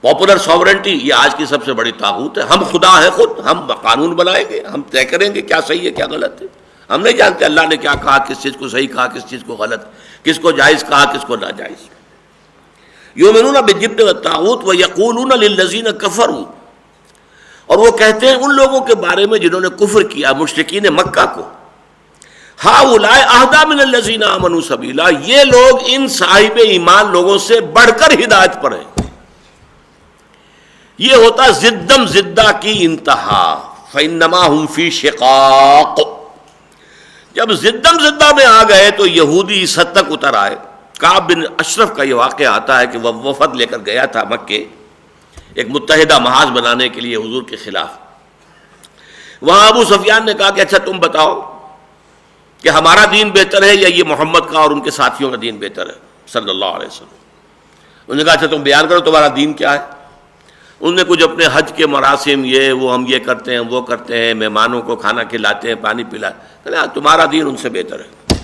B: پاپولر ساورنٹی، یہ آج کی سب سے بڑی طاغوت ہے. ہم خدا ہے خود، ہم قانون بنائیں گے، ہم طے کریں گے کیا صحیح ہے کیا غلط ہے. ہم نہیں جانتے اللہ نے کیا کہا، کس چیز کو صحیح کہا، کس چیز کو غلط، کس کو جائز کہا، کس کو ناجائز. یؤمنون بالجبت والطاغوت ویقولون للذین کفروا، اور وہ کہتے ہیں ان لوگوں کے بارے میں جنہوں نے کفر کیا، مشرکین مکہ کو، ہؤلاء اہدی من الذین آمنوا سبیلا، یہ لوگ ان صاحب ایمان لوگوں سے بڑھ کر ہدایت پر ہیں. یہ ہوتا زدم زدہ کی انتہا، فإنما هم فی شقاق. جب زدم زدہ میں آ گئے تو یہودی اس حد تک اتر آئے. کعب بن اشرف کا یہ واقعہ آتا ہے کہ وہ وفد لے کر گیا تھا مکے ایک متحدہ محاذ بنانے کے لیے حضور کے خلاف. وہاں ابو سفیان نے کہا کہ اچھا تم بتاؤ کہ ہمارا دین بہتر ہے یا یہ محمد کا اور ان کے ساتھیوں کا دین بہتر ہے صلی اللہ علیہ وسلم. انہوں نے کہا اچھا تم بیان کرو تمہارا دین کیا ہے. انہوں نے کچھ اپنے حج کے مراسم، یہ وہ ہم یہ کرتے ہیں وہ کرتے ہیں، مہمانوں کو کھانا کھلاتے ہیں، پانی پلاتے ہیں، تمہارا دین ان سے بہتر ہے.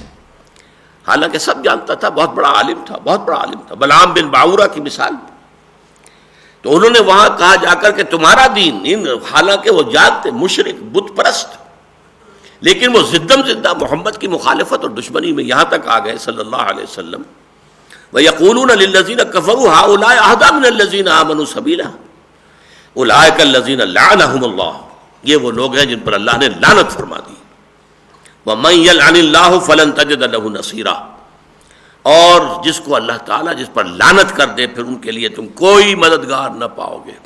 B: حالانکہ سب جانتا تھا، بہت بڑا عالم تھا، بہت بڑا عالم تھا، بلعام بن باورہ کی مثال. تو انہوں نے وہاں کہا جا کر کہ تمہارا دین، حالانکہ وہ جانتے مشرک بت پرست، لیکن وہ زدم زدہ محمد کی مخالفت اور دشمنی میں یہاں تک آ گئے صلی اللہ علیہ وسلم. وَيَقُولُونَ لِلَّذِينَ كَفَرُوا هَؤُلَاءِ أَهْدَىٰ مِنَ الَّذِينَ آمَنُوا سَبِيلًا أُولَٰئِكَ الَّذِينَ لَعَنَهُمُ اللَّهُ، یہ وہ لوگ ہیں جن پر اللہ نے لعنت فرما دی. وَمَن يَلْعَنِ اللَّهُ فَلَن تَجِدَ لَهُ نَصِيرًا، اور جس کو اللہ تعالیٰ جس پر لعنت کر دے پھر ان کے لیے تم کوئی مددگار نہ پاؤ گے.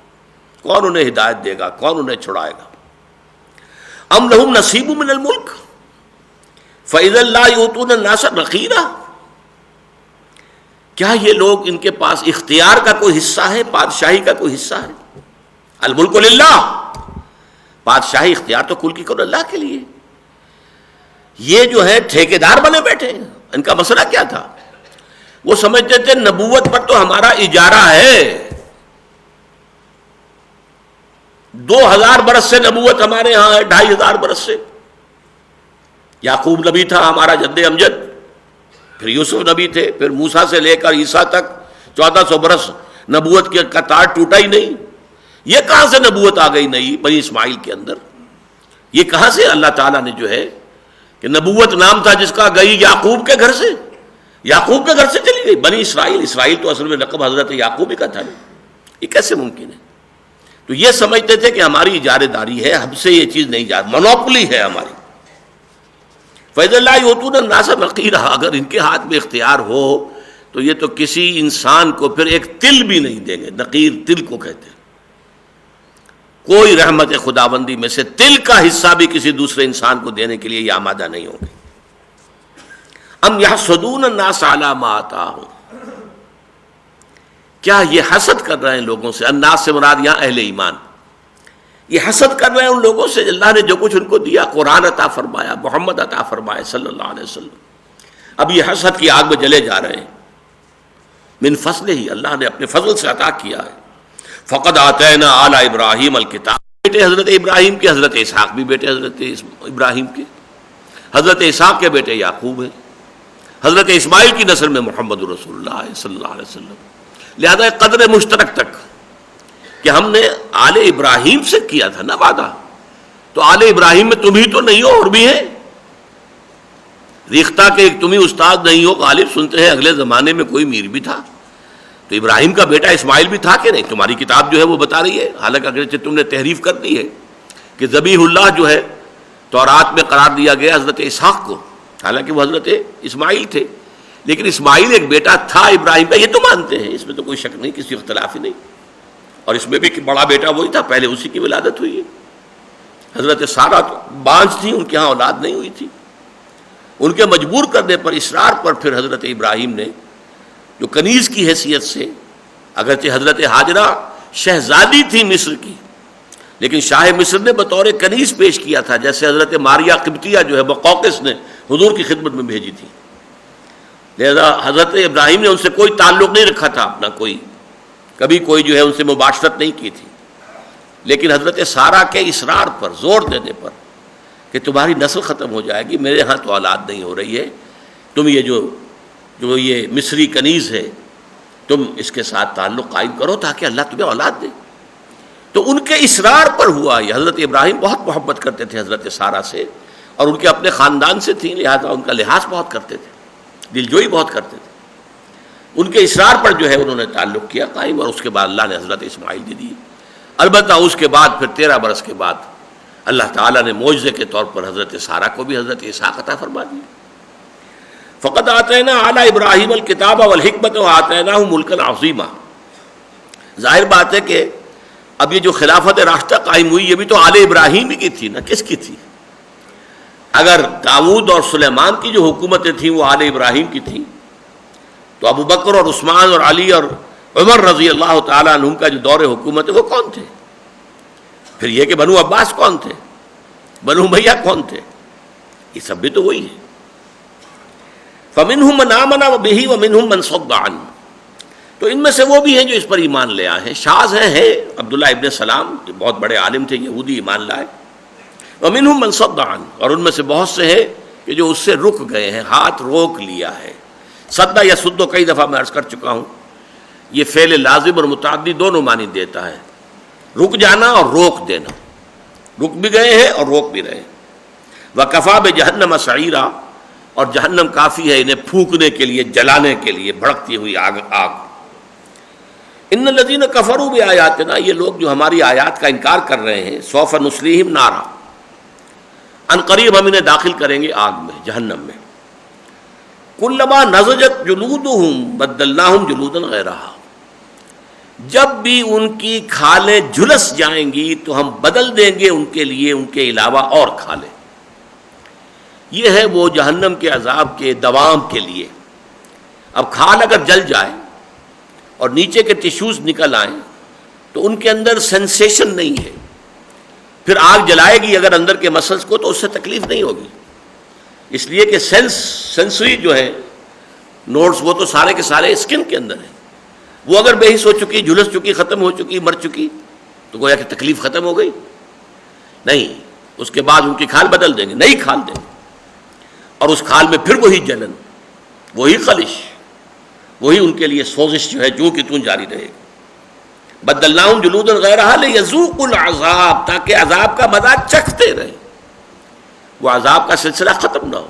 B: کون انہیں ہدایت دے گا، کون انہیں چھڑائے گا. ام لہم نصیب من الملک فإذا لا یؤتون الناس نقیرا، کیا یہ لوگ ان کے پاس اختیار کا کوئی حصہ ہے، بادشاہی کا کوئی حصہ ہے. الملک للہ، بادشاہی اختیار تو کل کی کل اللہ کے لیے. یہ جو ہے ٹھیکیدار بنے بیٹھے ہیں. ان کا مسئلہ کیا تھا؟ وہ سمجھتے تھے نبوت پر تو ہمارا اجارہ ہے، 2000 برس سے نبوت ہمارے ہاں ہے، 2500 برس سے. یعقوب نبی تھا ہمارا جد امجد، پھر یوسف نبی تھے، پھر موسیٰ سے لے کر عیسیٰ تک 1400 برس نبوت کا تار ٹوٹا ہی نہیں. یہ کہاں سے نبوت آ گئی نئی بنی اسماعیل کے اندر؟ یہ کہاں سے اللہ تعالیٰ نے جو ہے کہ نبوت نام تھا جس کا گئی یعقوب کے گھر سے، یعقوب کے گھر سے چلی گئی بنی اسرائیل. اسرائیل تو اصل میں لقب حضرت یعقوب ہی کا تھا. یہ کیسے ممکن ہے؟ تو یہ سمجھتے تھے کہ ہماری اجارے داری ہے، ہم سے یہ چیز نہیں جا، منوپلی ہے ہماری. فَإِذَا لَا يُؤْتُونَ النَّاسَ نَقِيرًا، اگر ان کے ہاتھ میں اختیار ہو تو یہ تو کسی انسان کو پھر ایک تل بھی نہیں دیں گے. نقیر تل کو کہتے ہیں. کوئی رحمت خداوندی میں سے تل کا حصہ بھی کسی دوسرے انسان کو دینے کے لیے یہ آمادہ نہیں ہوں گے. ام یحسدون الناس علی ما آتاہم، کیا یہ حسد کر رہے ہیں لوگوں سے؟ الناس سے مراد یہاں اہل ایمان، یہ حسد کر رہے ہیں ان لوگوں سے اللہ نے جو کچھ ان کو دیا، قرآن عطا فرمایا، محمد عطا فرمایا صلی اللہ علیہ وسلم، اب یہ حسد کی آگ میں جلے جا رہے ہیں۔ من فضلہ ہی، اللہ نے اپنے فضل سے عطا کیا ہے۔ فقد آتینا آل ابراہیم الکتاب، بیٹے حضرت ابراہیم کے، حضرت اسحاق بھی بیٹے حضرت ابراہیم کے، حضرت اسحاق کے بیٹے یعقوب ہیں، حضرت اسماعیل کی نسل میں محمد رسول اللہ صلی اللہ علیہ وسلم۔ لہذا ایک قدر مشترک تک کہ ہم نے آل ابراہیم سے کیا تھا نا وعدہ، تو آل ابراہیم میں تم ہی تو نہیں ہو، اور بھی ہیں ریختہ کہ تم ہی استاد نہیں ہو، غالب سنتے ہیں اگلے زمانے میں کوئی میر بھی تھا، تو ابراہیم کا بیٹا اسماعیل بھی تھا کہ نہیں؟ تمہاری کتاب جو ہے وہ بتا رہی ہے، حالانکہ اگرچہ تم نے تحریف کر دی ہے کہ ذبیح اللہ جو ہے تورات میں قرار دیا گیا حضرت اسحاق کو، حالانکہ وہ حضرت اسماعیل تھے، لیکن اسماعیل ایک بیٹا تھا ابراہیم کا، یہ تو مانتے ہیں، اس میں تو کوئی شک نہیں، کسی اختلاف ہی نہیں، اور اس میں بھی کہ بڑا بیٹا وہی تھا، پہلے اسی کی ولادت ہوئی ہے۔ حضرت سارہ تو بانجھ تھی، ان کے ہاں اولاد نہیں ہوئی تھی، ان کے مجبور کرنے پر، اصرار پر پھر حضرت ابراہیم نے جو کنیز کی حیثیت سے، اگرچہ حضرت ہاجرہ شہزادی تھی مصر کی، لیکن شاہ مصر نے بطور کنیز پیش کیا تھا، جیسے حضرت ماریہ قبطیہ جو ہے بقوقس نے حضور کی خدمت میں بھیجی تھی۔ لہذا حضرت ابراہیم نے ان سے کوئی تعلق نہیں رکھا تھا اپنا، کبھی کوئی جو ہے ان سے مباشرت نہیں کی تھی، لیکن حضرت سارہ کے اصرار پر، زور دینے پر کہ تمہاری نسل ختم ہو جائے گی، میرے ہاں تو اولاد نہیں ہو رہی ہے، تم یہ جو یہ مصری کنیز ہے تم اس کے ساتھ تعلق قائم کرو تاکہ اللہ تمہیں اولاد دے۔ تو ان کے اصرار پر ہوا یہ۔ حضرت ابراہیم بہت محبت کرتے تھے حضرت سارہ سے، اور ان کے اپنے خاندان سے تھیں، لہذا ان کا لحاظ بہت کرتے تھے، دلجوئی بہت کرتے تھے۔ ان کے اصرار پر جو ہے انہوں نے تعلق کیا قائم، اور اس کے بعد اللہ نے حضرت اسماعیل دے دی۔ البتہ اس کے بعد پھر 13 برس کے بعد اللہ تعالیٰ نے معجزے کے طور پر حضرت سارہ کو بھی حضرت اسحاق عطا فرما دیا۔ فقد آتینا آل ابراہیم الکتاب والحکمت وآتیناہ ملکا عظیما۔ ظاہر بات ہے کہ اب یہ جو خلافت راشدہ قائم ہوئی، یہ بھی تو آل ابراہیم ہی کی تھی نا، کس کی تھی؟ اگر داؤد اور سلیمان کی جو حکومتیں تھیں وہ آل ابراہیم کی تھیں، تو ابو بکر اور عثمان اور علی اور عمر رضی اللہ تعالیٰ عنہم کا جو دور حکومت ہے وہ کون تھے؟ پھر یہ کہ بنو عباس کون تھے، بنو امیہ کون تھے؟ یہ سب بھی تو وہی ہے۔ فَمِنْهُمْ مَنْ آمَنَ بِهِ وَمِنْهُمْ مَنْ صَدَّ عَنْهُ، تو ان میں سے وہ بھی ہیں جو اس پر ایمان لے آئے ہیں۔ شاذ ہیں عبداللہ ابن سلام، جو بہت بڑے عالم تھے، یہودی، ایمان لائے۔ وَمِنْهُمْ مَنْ صَدَّ عَنْهُ، اور ان میں سے بہت سے ہیں کہ جو اس سے رک گئے ہیں، ہاتھ روک لیا ہے۔ صدّ یا سد کئی دفعہ میں عرض کر چکا ہوں، یہ فعل لازم اور متعدی دونوں معنی دیتا ہے، رک جانا اور روک دینا، رک بھی گئے ہیں اور روک بھی رہے ہیں۔ وَكَفَى بِجَهَنَّمَ سَعِيرًا، اور جہنم کافی ہے انہیں پھونکنے کے لیے، جلانے کے لیے، بھڑکتی ہوئی آگ۔ ان الذین کفروا بآیاتنا، یہ لوگ جو ہماری آیات کا انکار کر رہے ہیں، سوف نصلیہم نارا، ان قریب ہم انہیں داخل کریں گے آگ میں، جہنم میں۔ کلما نضجت جلودہم بدلناہم جلودا غیرہا، جب بھی ان کی کھالیں جھلس جائیں گی تو ہم بدل دیں گے ان کے لیے ان کے علاوہ اور کھالیں۔ یہ ہے وہ جہنم کے عذاب کے دوام کے لیے۔ اب کھال اگر جل جائے اور نیچے کے ٹیشوز نکل آئیں تو ان کے اندر سینسیشن نہیں ہے، پھر آگ جلائے گی اگر اندر کے مسلز کو تو اس سے تکلیف نہیں ہوگی، اس لیے کہ سینسری جو ہے نوڈز وہ تو سارے کے سارے اسکن کے اندر ہیں، وہ اگر بے حس ہو چکی، جھلس چکی، ختم ہو چکی، مر چکی تو گویا کہ تکلیف ختم ہو گئی نہیں، اس کے بعد ان کی کھال بدل دیں گے، نئی کھال دیں گے، اور اس کھال میں پھر وہی جلن، وہی خلش، وہی ان کے لیے سوزش جو ہے جو کہ تون جاری رہے گی۔ بدلناہم جلودا غیرہا لیذوقوا العذاب، تاکہ عذاب کا مزہ چکھتے رہیں، وہ عذاب کا سلسلہ ختم نہ ہو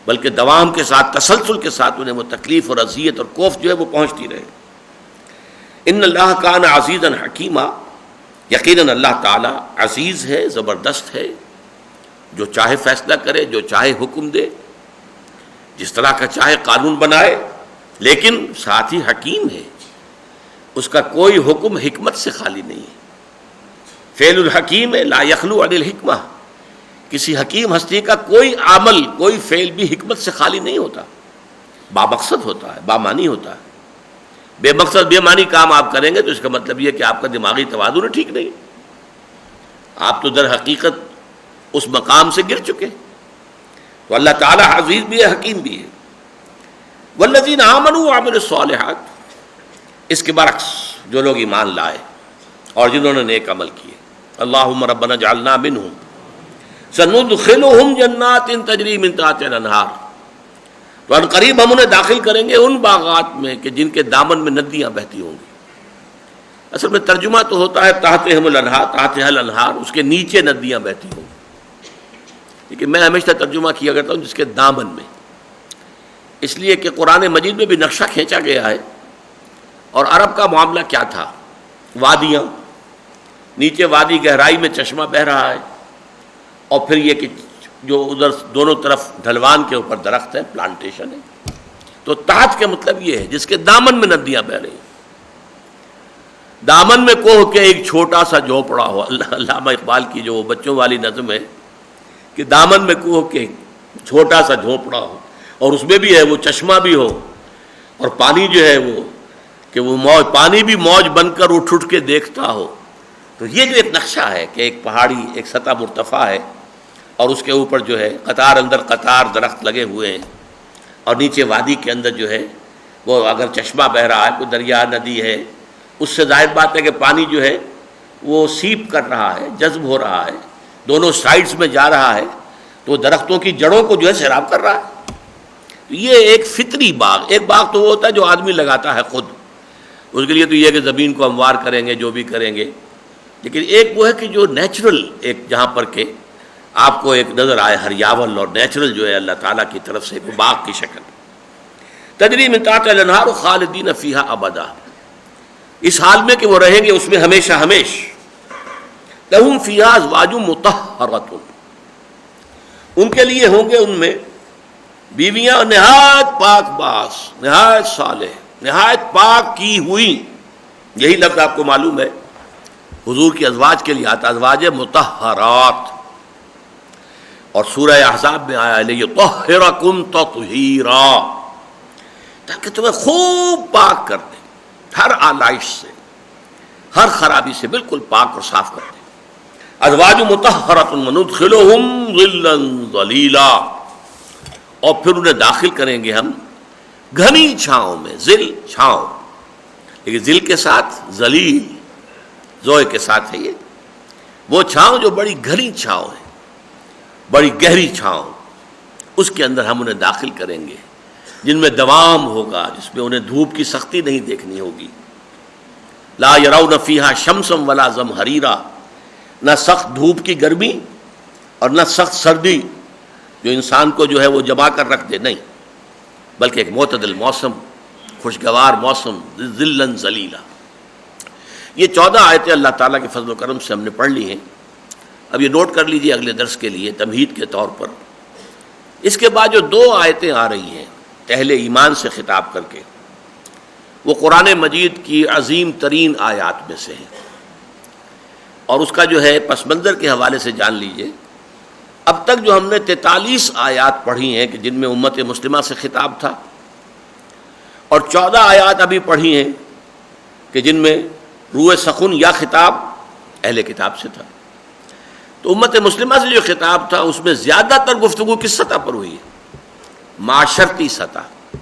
B: بلکہ دوام کے ساتھ، تسلسل کے ساتھ انہیں وہ تکلیف اور اذیت اور کوف جو ہے وہ پہنچتی رہے۔ ان اللہ کان عزیزا حکیما، یقیناً اللہ تعالی عزیز ہے، زبردست ہے، جو چاہے فیصلہ کرے، جو چاہے حکم دے، جس طرح کا چاہے قانون بنائے، لیکن ساتھ ہی حکیم ہے، اس کا کوئی حکم حکمت سے خالی نہیں ہے۔ فعل الحکیم لا یخلو عن الحکمہ، کسی حکیم ہستی کا کوئی عمل، کوئی فعل بھی حکمت سے خالی نہیں ہوتا، بامقصد ہوتا ہے، بامانی ہوتا ہے۔ بے مقصد بے معنی کام آپ کریں گے تو اس کا مطلب یہ کہ آپ کا دماغی توازن ٹھیک نہیں، آپ تو در حقیقت اس مقام سے گر چکے۔ تو اللہ تعالیٰ عزیز بھی ہے، حکیم بھی ہے۔ والذین آمنوا وعملوا الصالحات، اس کے برعکس جو لوگ ایمان لائے اور جنہوں نے نیک عمل کیے، اللہم ربنا اجعلنا منہم سندخلہم جنات تجری من تحتہا الانہار، تو ان قریب ہم انہیں داخل کریں گے ان باغات میں کہ جن کے دامن میں ندیاں بہتی ہوں گی۔ اصل میں ترجمہ تو ہوتا ہے تحتہم الانہار، تحتہا الانہار، اس کے نیچے ندیاں بہتی ہوں گی، لیکن میں ہمیشہ ترجمہ کیا کرتا ہوں جس کے دامن میں، اس لیے کہ قرآن مجید میں بھی نقشہ کھینچا گیا ہے۔ اور عرب کا معاملہ کیا تھا؟ وادیاں، نیچے وادی گہرائی میں چشمہ بہہ رہا ہے، اور پھر یہ کہ جو ادھر دونوں طرف ڈھلوان کے اوپر درخت ہے، پلانٹیشن ہے۔ تو تحت کا مطلب یہ ہے جس کے دامن میں ندیاں بہ رہی ہیں۔ دامن میں کوہ کے ایک چھوٹا سا جھونپڑا ہو، علامہ اقبال کی جو بچوں والی نظم ہے کہ دامن میں کوہ کے چھوٹا سا جھونپڑا ہو، اور اس میں بھی ہے وہ چشمہ بھی ہو، اور پانی جو ہے وہ کہ وہ موج، پانی بھی موج بن کر اٹھ اٹھ کے دیکھتا ہو۔ تو یہ جو ایک نقشہ ہے کہ ایک پہاڑی، ایک سطح مرتفع ہے، اور اس کے اوپر جو ہے قطار اندر قطار درخت لگے ہوئے ہیں، اور نیچے وادی کے اندر جو ہے وہ اگر چشمہ بہ رہا ہے، کوئی دریا ندی ہے، اس سے ظاہر بات ہے کہ پانی جو ہے وہ سیپ کر رہا ہے، جذب ہو رہا ہے، دونوں سائڈز میں جا رہا ہے، تو درختوں کی جڑوں کو جو ہے سیراب کر رہا ہے۔ تو یہ ایک فطری باغ، ایک باغ تو وہ ہوتا ہے جو آدمی لگاتا ہے خود، اس کے لیے تو یہ کہ زمین کو ہموار کریں گے، جو بھی کریں گے، لیکن ایک وہ ہے کہ جو نیچرل، ایک جہاں پر کہ آپ کو ایک نظر آئے ہریاول اور نیچرل جو ہے اللہ تعالیٰ کی طرف سے ایک باغ کی شکل، تجری من تحتہا الانہار خالدین فیہا ابدا، اس حال میں کہ وہ رہیں گے اس میں ہمیشہ ہمیش۔ لہم فیہا ازواج مطہرۃ، ان کے لیے ہوں گے ان میں بیویاں نہایت پاک باز، نہایت صالح، نہایت پاک کی ہوئی۔ یہی لفظ آپ کو معلوم ہے حضور کی ازواج کے لیے آتا، ازواج مطہرات، اور سورہ احزاب میں آیا لیطہرکم تطہیرا، تاکہ تمہیں خوب پاک کر دے، ہر آلائش سے، ہر خرابی سے بالکل پاک اور صاف کر دے۔ ازواج مطہرۃ وندخلہم ظلا ظلیلا، اور پھر انہیں داخل کریں گے ہم گھنی چھاؤں میں، ظل چھاؤں، لیکن ظل کے ساتھ ظلیل، زوئے کے ساتھ ہے یہ، وہ چھاؤں جو بڑی گھنی چھاؤں ہے، بڑی گہری چھاؤں، اس کے اندر ہم انہیں داخل کریں گے، جن میں دوام ہوگا، جس میں انہیں دھوپ کی سختی نہیں دیکھنی ہوگی۔ لا یرون فیہا شمسا ولا زمہریرا، نہ سخت دھوپ کی گرمی اور نہ سخت سردی جو انسان کو جو ہے وہ جما کر رکھ دے، نہیں، بلکہ ایک معتدل موسم، خوشگوار موسم، ظلا ظلیلا۔ یہ 14 آیتیں اللہ تعالیٰ کے فضل و کرم سے ہم نے پڑھ لی ہیں۔ اب یہ نوٹ کر لیجئے اگلے درس کے لیے تمہید کے طور پر۔ اس کے بعد جو 2 آیتیں آ رہی ہیں اہل ایمان سے خطاب کر کے، وہ قرآن مجید کی عظیم ترین آیات میں سے ہیں، اور اس کا جو ہے پس منظر کے حوالے سے جان لیجئے، اب تک جو ہم نے 43 آیات پڑھی ہیں کہ جن میں امت مسلمہ سے خطاب تھا، اور 14 آیات ابھی پڑھی ہیں کہ جن میں روح سخن یا خطاب اہل کتاب سے تھا۔ تو امت مسلمہ سے جو خطاب تھا اس میں زیادہ تر گفتگو کس سطح پر ہوئی ہے؟ معاشرتی سطح،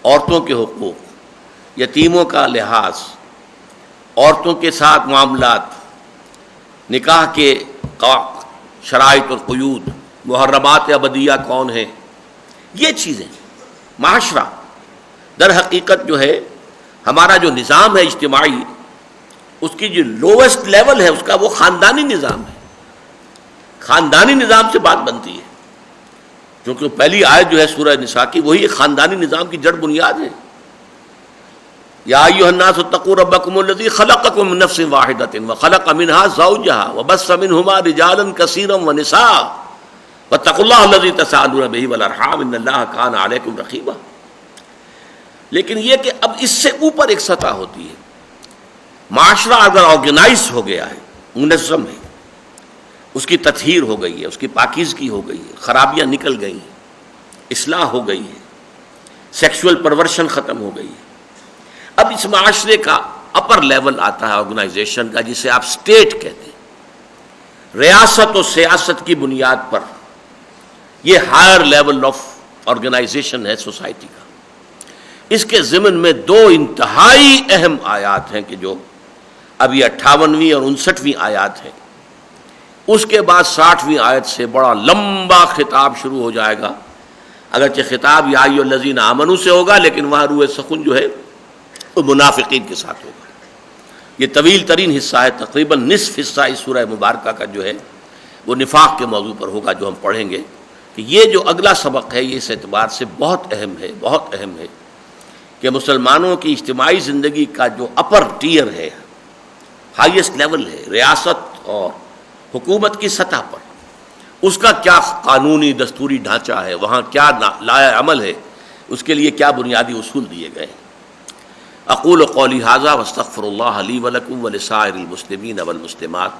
B: عورتوں کے حقوق، یتیموں کا لحاظ، عورتوں کے ساتھ معاملات، نکاح کے شرائط اور قیود، محرمات ابدیہ کون ہیں، یہ چیزیں معاشرہ۔ در حقیقت جو ہے ہمارا جو نظام ہے اجتماعی، اس کی جو لوویسٹ لیول ہے اس کا وہ خاندانی نظام ہے۔ خاندانی نظام سے بات بنتی ہے، کیونکہ پہلی آیت جو ہے سورہ نساء کی وہی خاندانی نظام کی جڑ بنیاد ہے۔ یا ایھا الناس اتقوا ربکم الذی خلقکم من نفس واحدۃ وخلق منها زوجها وبث منهما رجالا کثیرا ونساء واتقوا اللہ الذی تساءلون به والارحام ان اللہ کان علیکم رقیبا۔ لیکن یہ کہ اب اس سے اوپر ایک سطح ہوتی ہے، معاشرہ اگر آرگنائز ہو گیا ہے، منظم ہے، اس کی تطہیر ہو گئی ہے، اس کی پاکیزگی ہو گئی ہے، خرابیاں نکل گئی ہیں، اصلاح ہو گئی ہے، سیکشول پرورشن ختم ہو گئی ہے۔ اب اس معاشرے کا اپر لیول آتا ہے آرگنائزیشن کا، جسے آپ اسٹیٹ کہتے ہیں، ریاست و سیاست کی بنیاد پر یہ ہائر لیول آف آرگنائزیشن ہے سوسائٹی کا۔ اس کے ضمن میں دو انتہائی اہم آیات ہیں کہ جو ابھی 58ویں اور 59ویں آیات ہیں، اس کے بعد 60ویں آیت سے بڑا لمبا خطاب شروع ہو جائے گا، اگرچہ خطاب یا ایھا الذین آمنوا سے ہوگا، لیکن وہاں روح سخن جو ہے وہ منافقین کے ساتھ ہوگا۔ یہ طویل ترین حصہ ہے، تقریباً نصف حصہ اس سورہ مبارکہ کا جو ہے وہ نفاق کے موضوع پر ہوگا، جو ہم پڑھیں گے کہ یہ جو اگلا سبق ہے یہ اس اعتبار سے بہت اہم ہے، بہت اہم ہے کہ مسلمانوں کی اجتماعی زندگی کا جو اپر ٹیئر ہے، ہائیسٹ لیول ہے، ریاست اور حکومت کی سطح پر، اس کا کیا قانونی دستوری ڈھانچہ ہے، وہاں کیا لائحہ عمل ہے، اس کے لیے کیا بنیادی اصول دیے گئے۔ اقول قولی ھذا واستغفر اللہ لی ولکم ولسائر المسلمین والمسلمات